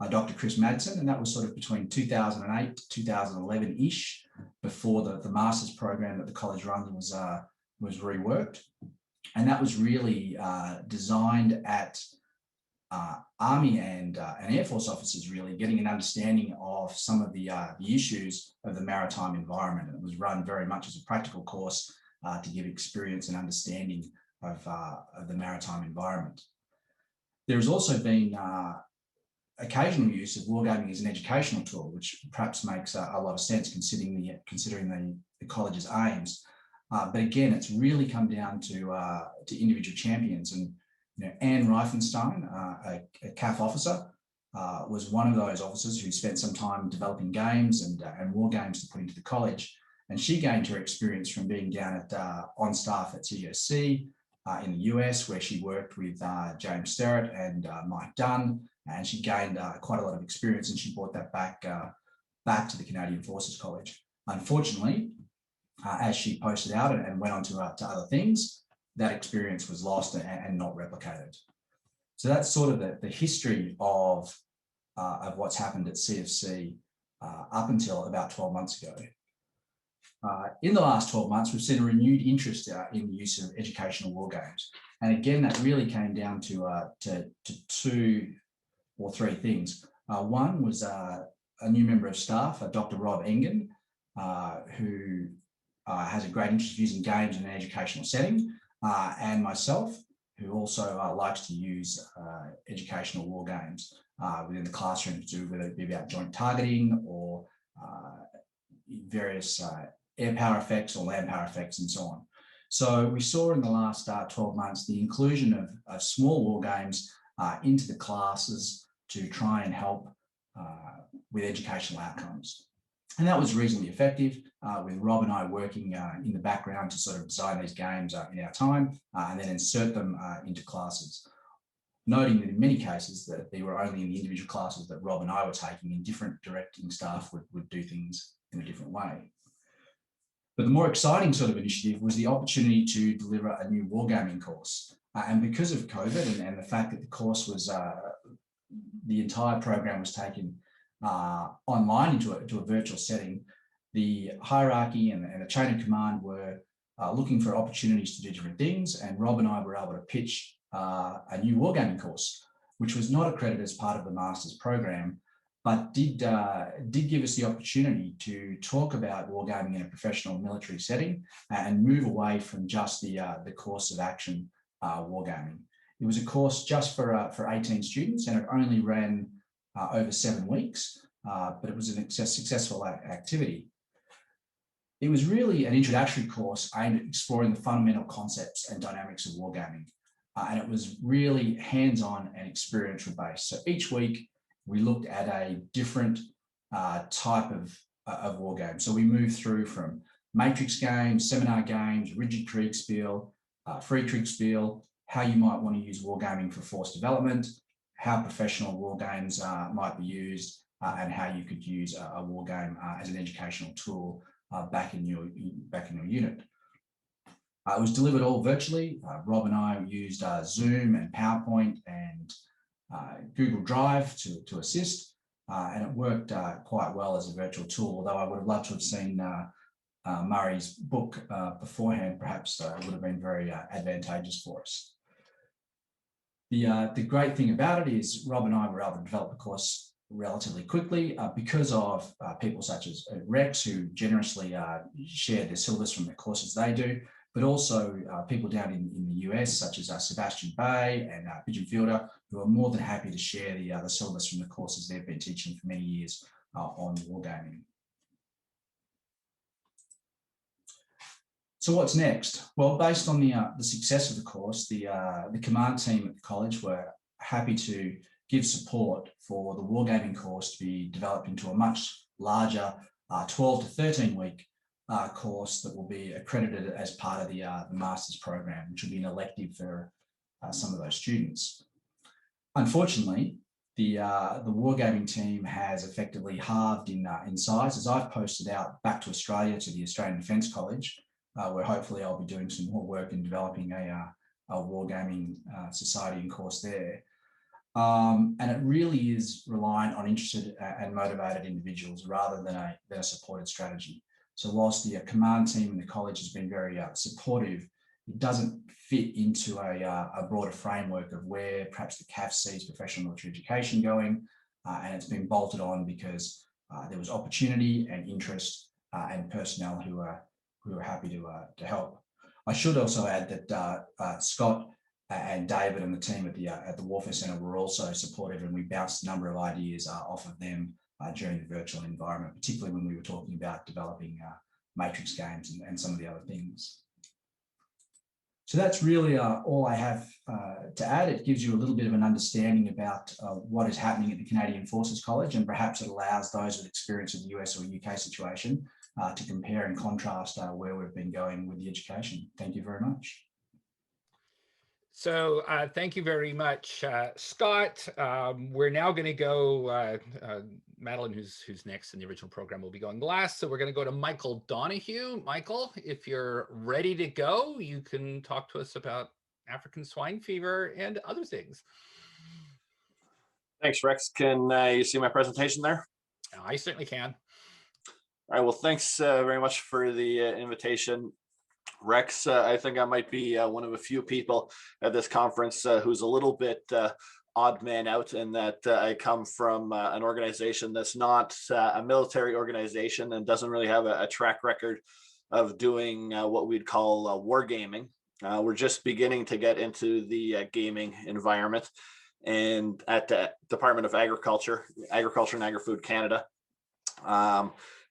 Dr. Chris Madsen, and that was sort of between 2008 to 2011-ish, before the master's program that the college run was reworked. And that was really designed at Army and Air Force officers really getting an understanding of some of the issues of the maritime environment. And it was run very much as a practical course to give experience and understanding of the maritime environment. There has also been occasional use of wargaming as an educational tool, which perhaps makes a lot of sense considering the college's aims. But again, it's really come down to individual champions. And Anne Reifenstein, a CAF officer, was one of those officers who spent some time developing games and war games to put into the college. And she gained her experience from being down on staff at CJWC in the US, where she worked with James Sterrett and Mike Dunn, and she gained quite a lot of experience, and she brought that back to the Canadian Forces College. Unfortunately, as she posted out and went on to other things, that experience was lost and not replicated. So that's sort of the history of what's happened at CFC up until about 12 months ago. In the last 12 months, we've seen a renewed interest in the use of educational war games. And again, that really came down to two or three things. One was a new member of staff, Dr. Rob Engen, who has a great interest in using games in an educational setting, and myself, who also likes to use educational war games within the classroom, whether it be about joint targeting or various air power effects or land power effects and so on. So we saw in the last 12 months the inclusion of small war games into the classes to try and help with educational outcomes. And that was reasonably effective, with Rob and I working in the background to sort of design these games in our time and then insert them into classes. Noting that in many cases that they were only in the individual classes that Rob and I were taking, and different directing staff would do things in a different way. But the more exciting sort of initiative was the opportunity to deliver a new wargaming course. And because of COVID and the fact that the course was, the entire program was taken online into a virtual setting, the hierarchy and the chain of command were looking for opportunities to do different things. And Rob and I were able to pitch a new wargaming course, which was not accredited as part of the master's program, but did give us the opportunity to talk about wargaming in a professional military setting and move away from just the course of action wargaming. It was a course just for 18 students, and it only ran over 7 weeks, but it was a successful activity. It was really an introductory course aimed at exploring the fundamental concepts and dynamics of wargaming, and it was really hands-on and experiential based. So each week, we looked at a different type of war game. So we moved through from matrix games, seminar games, rigid Kriegspiel, free Kriegspiel, how you might want to use wargaming for force development, how professional war games might be used, and how you could use a war game as an educational tool back in your unit. It was delivered all virtually. Rob and I used Zoom and PowerPoint and Google Drive to assist, and it worked quite well as a virtual tool, although I would have loved to have seen Murray's book beforehand. Perhaps it would have been very advantageous for us. The great thing about it is Rob and I were able to develop the course relatively quickly because of people such as Rex, who generously shared their syllabus from the courses they do, but also people down in the US, such as Sebastian Bay and Pigeon Fielder, who are more than happy to share the syllabus from the courses they've been teaching for many years on wargaming. So what's next? Well, based on the success of the course, the command team at the college were happy to give support for the wargaming course to be developed into a much larger 12 to 13 week course that will be accredited as part of the master's program, which will be an elective for some of those students. Unfortunately, the wargaming team has effectively halved in size, as I've posted out back to Australia to the Australian Defence College, where hopefully I'll be doing some more work in developing a wargaming society and course there. And it really is reliant on interested and motivated individuals rather than a supported strategy. So whilst the command team in the college has been very supportive, it doesn't fit into a broader framework of where perhaps the CAF sees professional military education going, and it's been bolted on because there was opportunity and interest and personnel who are happy to help. I should also add that Scott and David and the team at the Warfare Centre were also supportive, and we bounced a number of ideas off of them during the virtual environment, particularly when we were talking about developing matrix games and some of the other things. So that's really all I have to add. It gives you a little bit of an understanding about what is happening at the Canadian Forces College, and perhaps it allows those with experience of the US or UK situation to compare and contrast where we've been going with the education. Thank you very much. So thank you very much, Scott. We're now going to go, Madeline, who's next in the original program, will be going last. So we're going to go to Michael Donahue. Michael, if you're ready to go, you can talk to us about African swine fever and other things. Thanks, Rex. Can you see my presentation there? I certainly can. All right, well, thanks very much for the invitation. Rex, I think I might be one of a few people at this conference who's a little bit odd man out, in that I come from an organization that's not a military organization and doesn't really have a track record of doing what we'd call wargaming. We're just beginning to get into the gaming environment, and at the Department of Agriculture and Agri-Food Canada.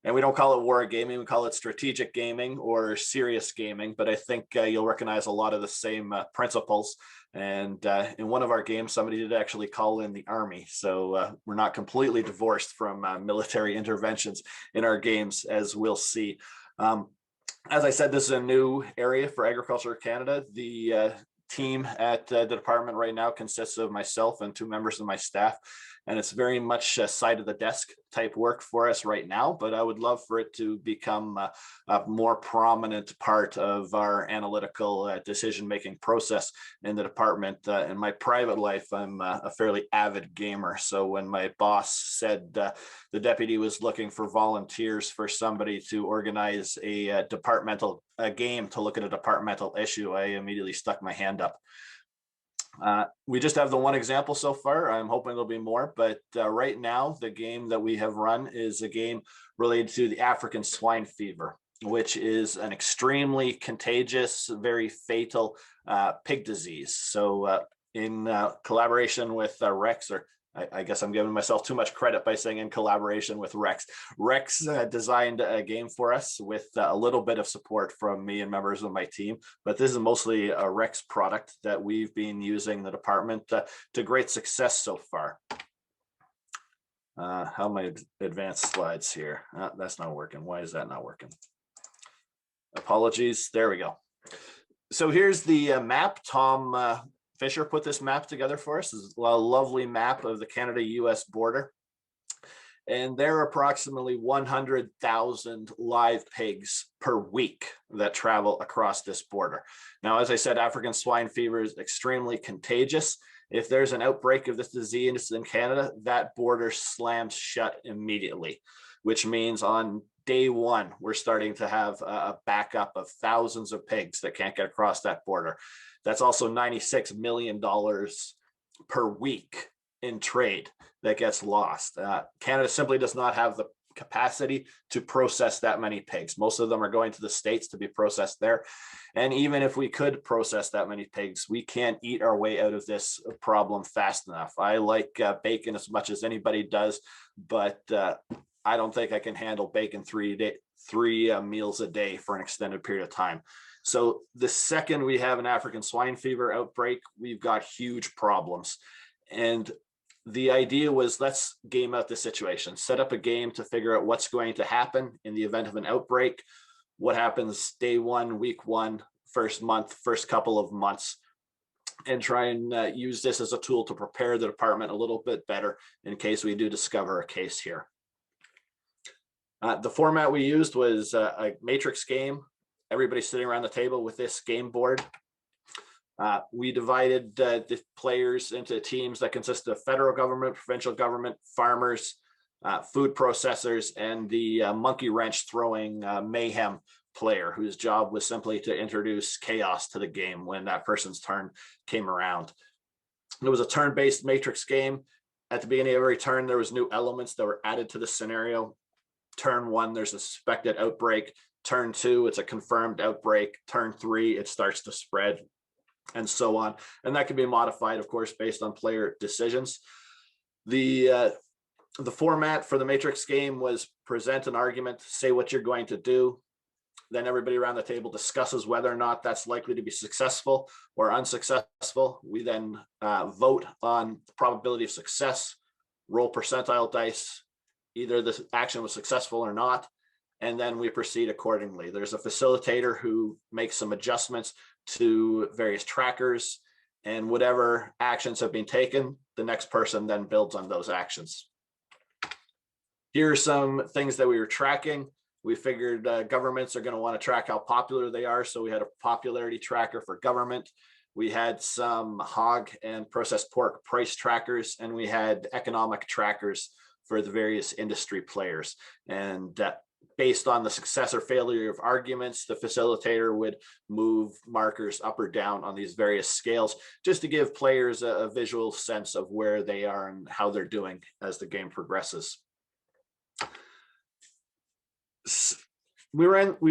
And we don't call it wargaming, we call it strategic gaming or serious gaming, but I think you'll recognize a lot of the same principles. And in one of our games, somebody did actually call in the Army. So we're not completely divorced from military interventions in our games, as we'll see. As I said, this is a new area for Agriculture Canada. The team at the department right now consists of myself and 2 members of my staff, and it's very much side of the desk type work for us right now, but I would love for it to become a more prominent part of our analytical decision-making process in the department. In my private life, I'm a fairly avid gamer, so when my boss said the deputy was looking for volunteers for somebody to organize a departmental game to look at a departmental issue, I immediately stuck my hand up. We just have the one example so far. I'm hoping there'll be more, but right now the game that we have run is a game related to the African swine fever, which is an extremely contagious, very fatal pig disease. So in collaboration with Rex, or I guess I'm giving myself too much credit by saying in collaboration with Rex. Rex designed a game for us with a little bit of support from me and members of my team, but this is mostly a Rex product that we've been using in the department to great success so far. How my advanced slides here? That's not working. Why is that not working? Apologies. There we go. So here's the map. Tom Fisher put this map together for us. This is a lovely map of the Canada-US border. And there are approximately 100,000 live pigs per week that travel across this border. Now, as I said, African swine fever is extremely contagious. If there's an outbreak of this disease in Canada, that border slams shut immediately, which means on day one, we're starting to have a backup of thousands of pigs that can't get across that border. That's also $96 million per week in trade that gets lost. Canada simply does not have the capacity to process that many pigs. Most of them are going to the States to be processed there. And even if we could process that many pigs, we can't eat our way out of this problem fast enough. I like bacon as much as anybody does, but I don't think I can handle bacon three meals a day for an extended period of time. So the second we have an African swine fever outbreak, we've got huge problems. And the idea was, let's game out the situation, set up a game to figure out what's going to happen in the event of an outbreak, what happens day one, week one, first month, first couple of months, and try and use this as a tool to prepare the department a little bit better in case we do discover a case here. The format we used was a matrix game. Everybody sitting around the table with this game board. We divided the players into teams that consist of federal government, provincial government, farmers, food processors, and the monkey wrench throwing mayhem player whose job was simply to introduce chaos to the game when that person's turn came around. It was a turn-based matrix game. At the beginning of every turn, there was new elements that were added to the scenario. Turn 1, there's a suspected outbreak. Turn 2, it's a confirmed outbreak. Turn 3, it starts to spread, and so on. And that can be modified, of course, based on player decisions. The format for the matrix game was present an argument, say what you're going to do. Then everybody around the table discusses whether or not that's likely to be successful or unsuccessful. We then vote on the probability of success, roll percentile dice, either the action was successful or not, and then we proceed accordingly. There's a facilitator who makes some adjustments to various trackers, and whatever actions have been taken, the next person then builds on those actions. Here are some things that we were tracking. We figured governments are going to want to track how popular they are, so we had a popularity tracker for government. We had some hog and processed pork price trackers, and we had economic trackers for the various industry players. And based on the success or failure of arguments, the facilitator would move markers up or down on these various scales, just to give players a visual sense of where they are and how they're doing as the game progresses. We've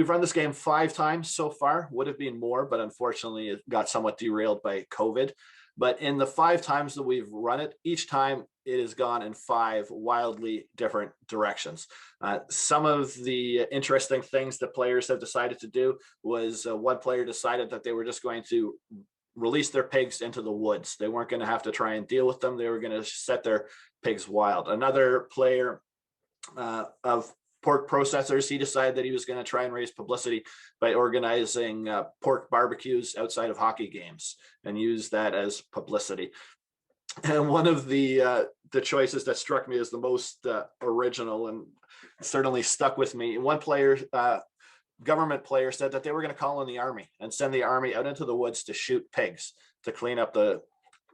run this game 5 times so far, would have been more, but unfortunately it got somewhat derailed by COVID. But in the 5 times that we've run it, each time it has gone in 5 wildly different directions. Some of the interesting things that players have decided to do was one player decided that they were just going to release their pigs into the woods. They weren't going to have to try and deal with them. They were going to set their pigs wild. Another player of pork processors, he decided that he was going to try and raise publicity by organizing pork barbecues outside of hockey games and use that as publicity. And one of the choices that struck me as the most original and certainly stuck with me, one player, government player, said that they were going to call in the army and send the army out into the woods to shoot pigs to clean up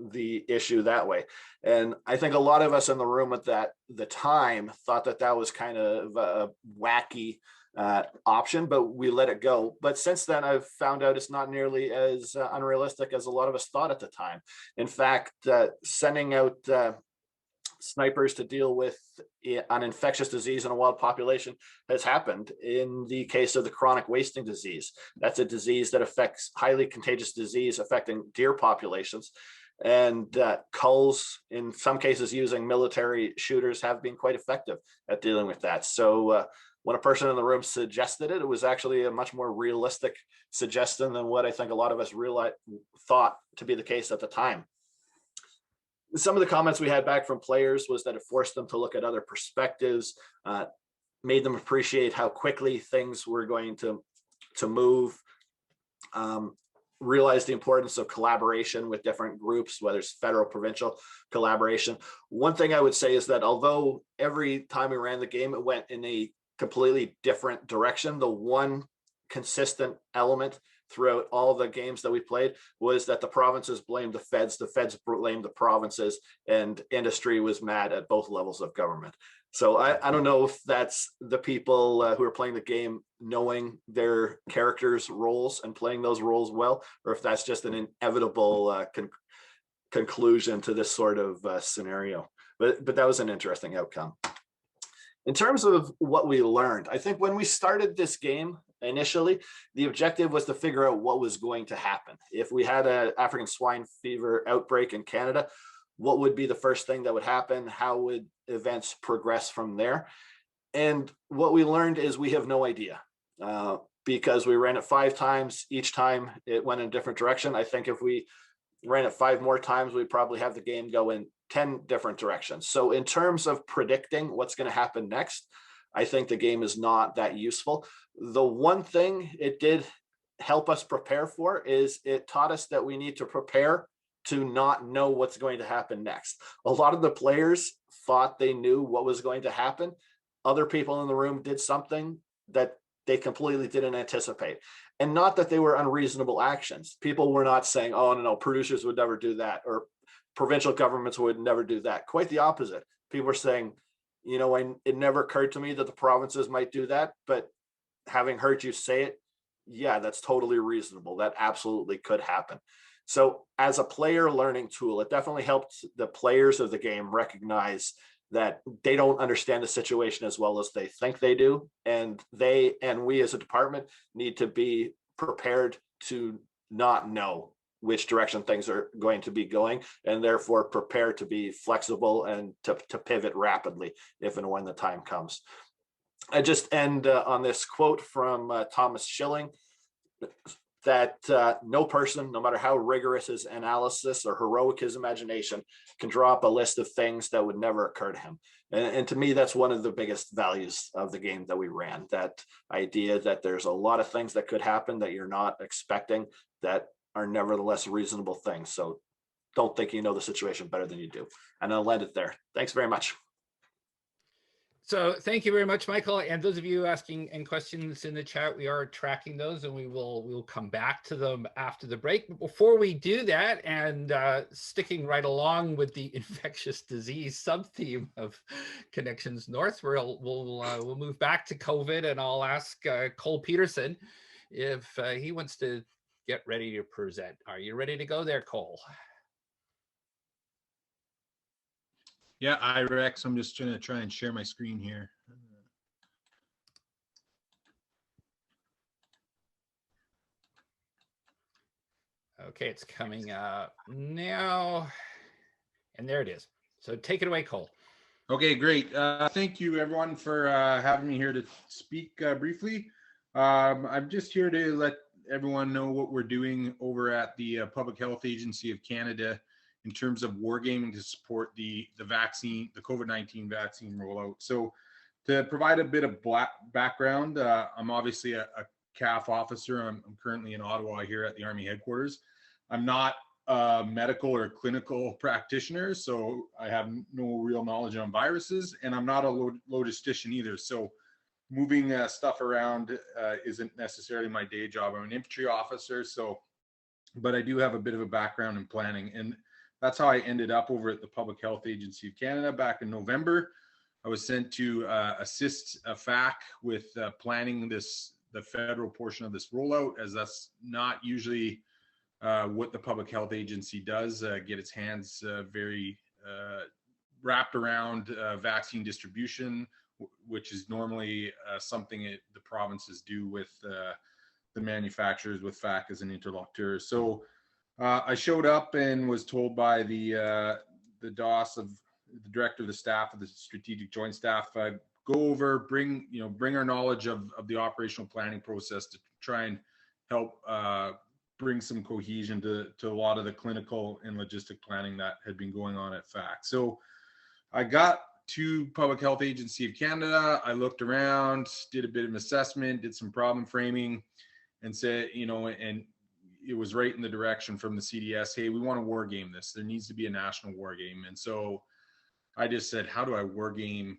the issue that way. And I think a lot of us in the room at the time thought that that was kind of a wacky option, but we let it go. But since then, I've found out it's not nearly as unrealistic as a lot of us thought at the time. In fact, sending out snipers to deal with an infectious disease in a wild population has happened in the case of the chronic wasting disease. That's a disease that affects highly contagious disease affecting deer populations. And culls, in some cases using military shooters, have been quite effective at dealing with that. So when a person in the room suggested it, it was actually a much more realistic suggestion than what I think a lot of us thought to be the case at the time. Some of the comments we had back from players was that it forced them to look at other perspectives, made them appreciate how quickly things were going to move, realize the importance of collaboration with different groups, whether it's federal, provincial collaboration. One thing I would say is that although every time we ran the game, it went in a completely different direction, the one consistent element throughout all the games that we played was that the provinces blamed the feds blamed the provinces, and industry was mad at both levels of government. So I don't know if that's the people who are playing the game knowing their characters' roles and playing those roles well, or if that's just an inevitable conclusion to this sort of scenario. But that was an interesting outcome. In terms of what we learned, I think when we started this game initially, the objective was to figure out what was going to happen. If we had an African swine fever outbreak in Canada, what would be the first thing that would happen? How would events progress from there? And what we learned is we have no idea because we ran it 5 times. Each time it went in a different direction. I think if we ran it 5 more times, we'd probably have the game go in 10 different directions. So in terms of predicting what's going to happen next, I think the game is not that useful. The one thing it did help us prepare for is it taught us that we need to prepare to not know what's going to happen next. A lot of the players thought they knew what was going to happen. Other people in the room did something that they completely didn't anticipate. And not that they were unreasonable actions. People were not saying, oh, no, producers would never do that, or provincial governments would never do that. Quite the opposite. People were saying, you know, it never occurred to me that the provinces might do that, but having heard you say it, yeah, that's totally reasonable. That absolutely could happen. So as a player learning tool, it definitely helped the players of the game recognize that they don't understand the situation as well as they think they do. And we as a department need to be prepared to not know which direction things are going to be going, and therefore prepare to be flexible and to pivot rapidly if and when the time comes. I just end on this quote from Thomas Schilling, that no person, no matter how rigorous his analysis or heroic his imagination, can draw up a list of things that would never occur to him. And to me, that's one of the biggest values of the game that we ran, that idea that there's a lot of things that could happen that you're not expecting that are nevertheless reasonable things. So don't think you know the situation better than you do. And I'll end it there. Thanks very much. So thank you very much, Michael. And those of you asking and questions in the chat, we are tracking those, and we'll come back to them after the break. But before we do that, and sticking right along with the infectious disease sub-theme of Connections North, we'll move back to COVID, and I'll ask Cole Peterson if he wants to get ready to present. Are you ready to go there, Cole? Yeah, I Rex. I'm just going to try and share my screen here. Okay, it's coming up now. And there it is. So take it away, Cole. Okay, great. Thank you, everyone, for having me here to speak briefly. I'm just here to let everyone know what we're doing over at the Public Health Agency of Canada in terms of wargaming to support the vaccine, the COVID-19 vaccine rollout. So to provide a bit of background, I'm obviously a CAF officer. I'm currently in Ottawa here at the Army headquarters. I'm not a medical or clinical practitioner, so I have no real knowledge on viruses, and I'm not a logistician either. So moving stuff around isn't necessarily my day job. I'm an infantry officer, but I do have a bit of a background in planning, and that's how I ended up over at the Public Health Agency of Canada back in November. I was sent to assist a FAC with planning the federal portion of this rollout, as that's not usually what the Public Health Agency does, get its hands very wrapped around vaccine distribution, which is normally something the provinces do with the manufacturers, with FAC as an interlocutor. So I showed up and was told by the DOS of the director of the staff of the Strategic Joint Staff, go over, bring our knowledge of the operational planning process to try and help bring some cohesion to a lot of the clinical and logistic planning that had been going on at FAC. So I got to Public Health Agency of Canada. I looked around, did a bit of assessment, did some problem framing, and said, and it was right in the direction from the CDS, hey, we want to war game this. There needs to be a national war game. And so I just said, how do I war game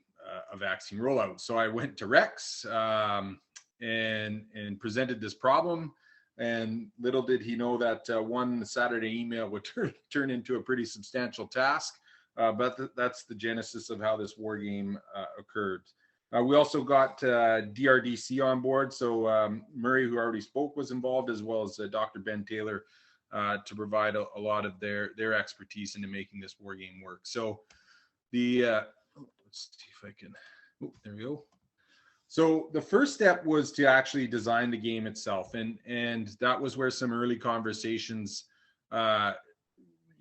a vaccine rollout? So I went to Rex and presented this problem. And little did he know that one Saturday email would turn into a pretty substantial task. But that's the genesis of how this war game occurred. We also got DRDC on board. So Murray, who already spoke, was involved, as well as Dr. Ben Taylor, to provide a lot of their expertise into making this war game work. So let's see if I can, there we go. So the first step was to actually design the game itself. And that was where some early conversations,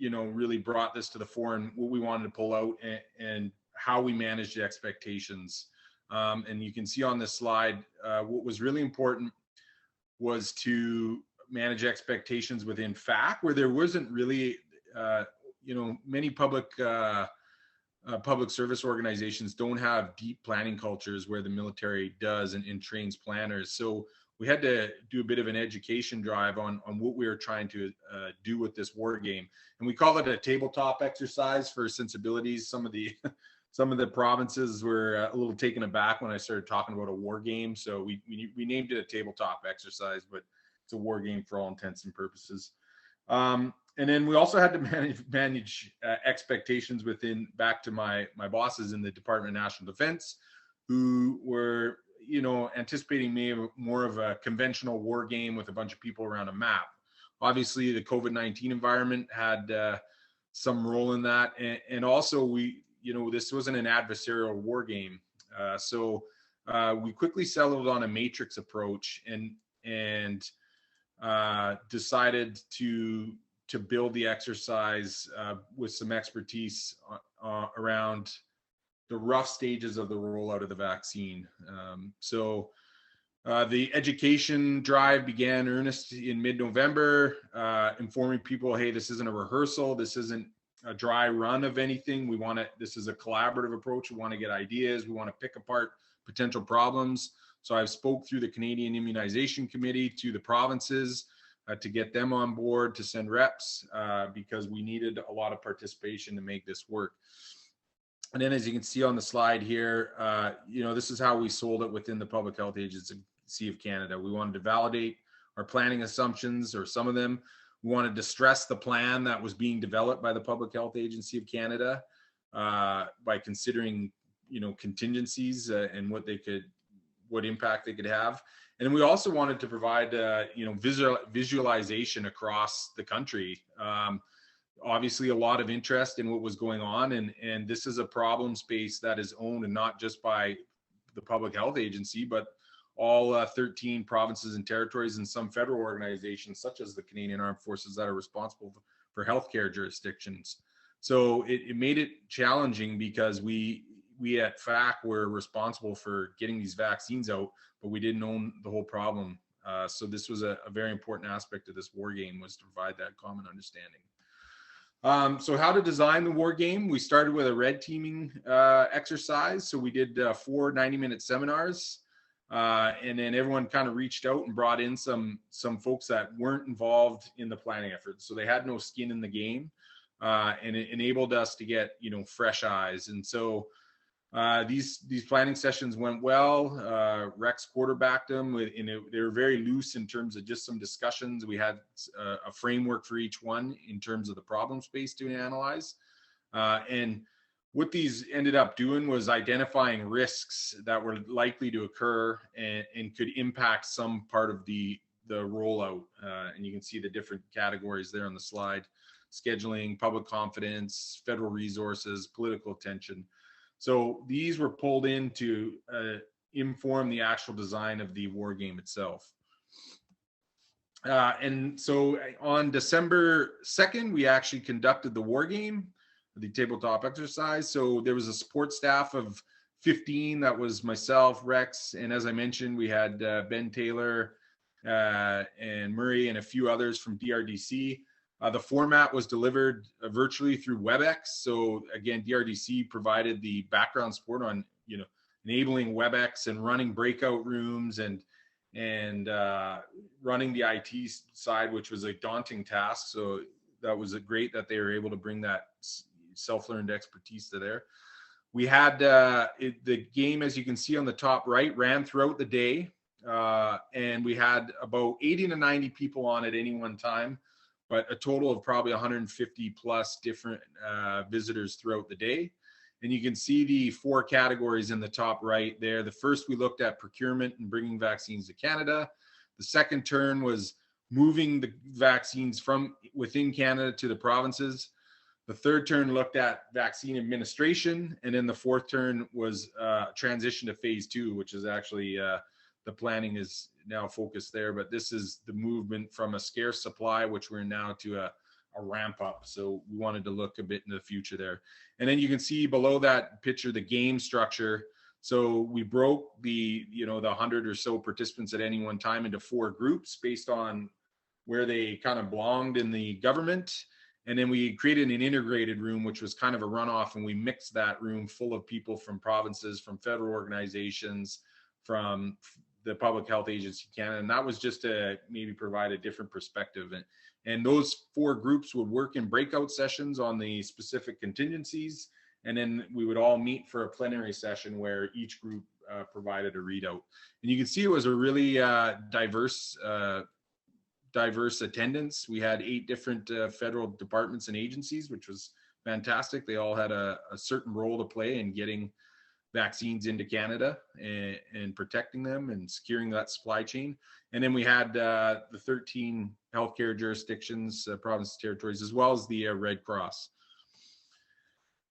really brought this to the fore, and what we wanted to pull out and how we managed the expectations. And you can see on this slide, what was really important was to manage expectations within FAC, where there wasn't really, many public service organizations don't have deep planning cultures where the military does and trains planners. So we had to do a bit of an education drive on what we were trying to do with this war game. And we call it a tabletop exercise for sensibilities. Some of the provinces were a little taken aback when I started talking about a war game. So we named it a tabletop exercise, but it's a war game for all intents and purposes. And then we also had to manage expectations back to my bosses in the Department of National Defense, who were, anticipating maybe more of a conventional war game with a bunch of people around a map. Obviously, the COVID-19 environment had some role in that, and also this wasn't an adversarial war game, so we quickly settled on a matrix approach and decided to build the exercise with some expertise around the rough stages of the rollout of the vaccine. The education drive began earnest in mid-November, informing people, hey, this isn't a rehearsal, this isn't a dry run of anything. This is a collaborative approach. We want to get ideas. We want to pick apart potential problems. So I've spoke through the Canadian Immunization Committee to the provinces to get them on board, to send reps, because we needed a lot of participation to make this work. And then, as you can see on the slide here, this is how we sold it within the Public Health Agency of Canada. We wanted to validate our planning assumptions, or some of them. We wanted to stress the plan that was being developed by the Public Health Agency of Canada by considering, contingencies and what impact they could have. And then we also wanted to provide, visualization across the country. Obviously, a lot of interest in what was going on, and this is a problem space that is owned and not just by the Public Health Agency, but all 13 provinces and territories and some federal organizations, such as the Canadian Armed Forces, that are responsible for healthcare jurisdictions. So it made it challenging because we at FAC were responsible for getting these vaccines out, but we didn't own the whole problem. So this was a very important aspect of this war game, was to provide that common understanding. So how to design the war game? We started with a red teaming exercise. So we did 4 90-minute seminars, and then everyone kind of reached out and brought in some folks that weren't involved in the planning effort. So they had no skin in the game, and it enabled us to get fresh eyes. And so these planning sessions went well. Rex quarterbacked them, they were very loose in terms of just some discussions. We had a framework for each one in terms of the problem space to analyze. And what these ended up doing was identifying risks that were likely to occur and could impact some part of the rollout. And you can see the different categories there on the slide: scheduling, public confidence, federal resources, political tension. So these were pulled in to inform the actual design of the war game itself. And so on December 2nd, we actually conducted the war game, the tabletop exercise. So there was a support staff of 15. That was myself, Rex, and as I mentioned, we had Ben Taylor and Murray and a few others from DRDC. The format was delivered virtually through WebEx. So again, DRDC provided the background support on, enabling WebEx and running breakout rooms and running the IT side, which was a daunting task. So that was great that they were able to bring that self-learned expertise to there. We had the game, as you can see on the top right, ran throughout the day, and we had about 80 to 90 people on at any one time, but a total of probably 150 plus different visitors throughout the day. And you can see the 4 categories in the top right there. The first, we looked at procurement and bringing vaccines to Canada. The second turn was moving the vaccines from within Canada to the provinces. The third turn looked at vaccine administration. And then the fourth turn was transition to phase 2, which is actually the planning is now focused there, but this is the movement from a scarce supply, which we're now to a ramp up. So we wanted to look a bit in the future there. And then you can see below that picture, the game structure. So we broke the 100 or so participants at any one time into 4 groups based on where they kind of belonged in the government. And then we created an integrated room, which was kind of a runoff, and we mixed that room full of people from provinces, from federal organizations, from the Public Health Agency Canada, and that was just to maybe provide a different perspective. And those 4 groups would work in breakout sessions on the specific contingencies, and then we would all meet for a plenary session where each group provided a readout. And you can see it was a really diverse attendance. We had 8 different federal departments and agencies, which was fantastic. They all had a certain role to play in getting vaccines into Canada and protecting them and securing that supply chain. And then we had the 13 healthcare jurisdictions, provinces, territories, as well as the Red Cross.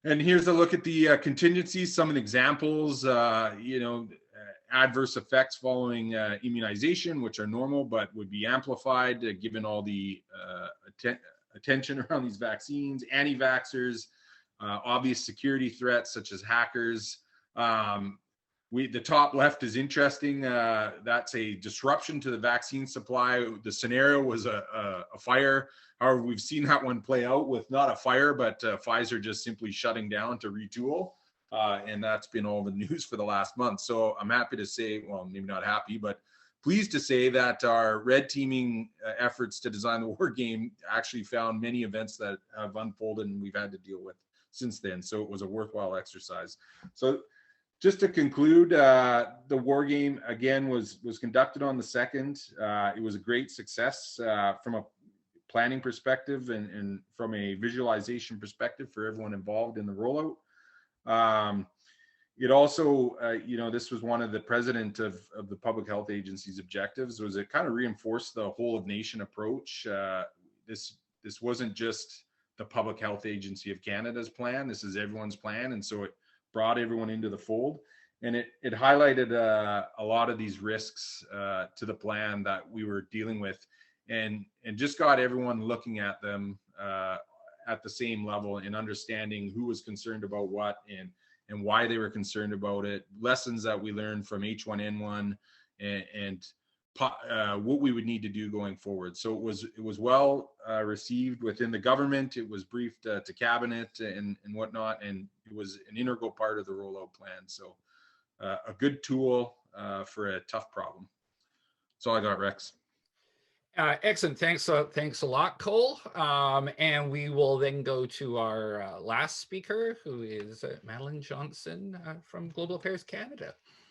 And here's a look at the contingencies, some of the examples, adverse effects following immunization, which are normal, but would be amplified given all the attention around these vaccines, anti-vaxxers, obvious security threats such as hackers. The top left is interesting. That's a disruption to the vaccine supply. The scenario was a fire. However, we've seen that one play out with not a fire, but Pfizer just simply shutting down to retool. And that's been all the news for the last month. So I'm happy to say, well, maybe not happy, but pleased to say that our red teaming efforts to design the war game actually found many events that have unfolded and we've had to deal with since then. So it was a worthwhile exercise. So just to conclude, the war game again was conducted on the 2nd. It was a great success from a planning perspective and from a visualization perspective for everyone involved in the rollout. It also, this was one of the president of the Public Health Agency's objectives, was it kind of reinforced the whole of nation approach. This wasn't just the Public Health Agency of Canada's plan, this is everyone's plan. And so it brought everyone into the fold. And it highlighted a lot of these risks to the plan that we were dealing with and just got everyone looking at them at the same level and understanding who was concerned about what and why they were concerned about it, lessons that we learned from H1N1 and what we would need to do going forward. So it was well received within the government. It was briefed to cabinet and whatnot, and it was an integral part of the rollout plan. So a good tool for a tough problem. That's all I got, Rex. Excellent. Thanks a lot, Cole. And we will then go to our last speaker, who is Madeline Johnson from Global Affairs Canada.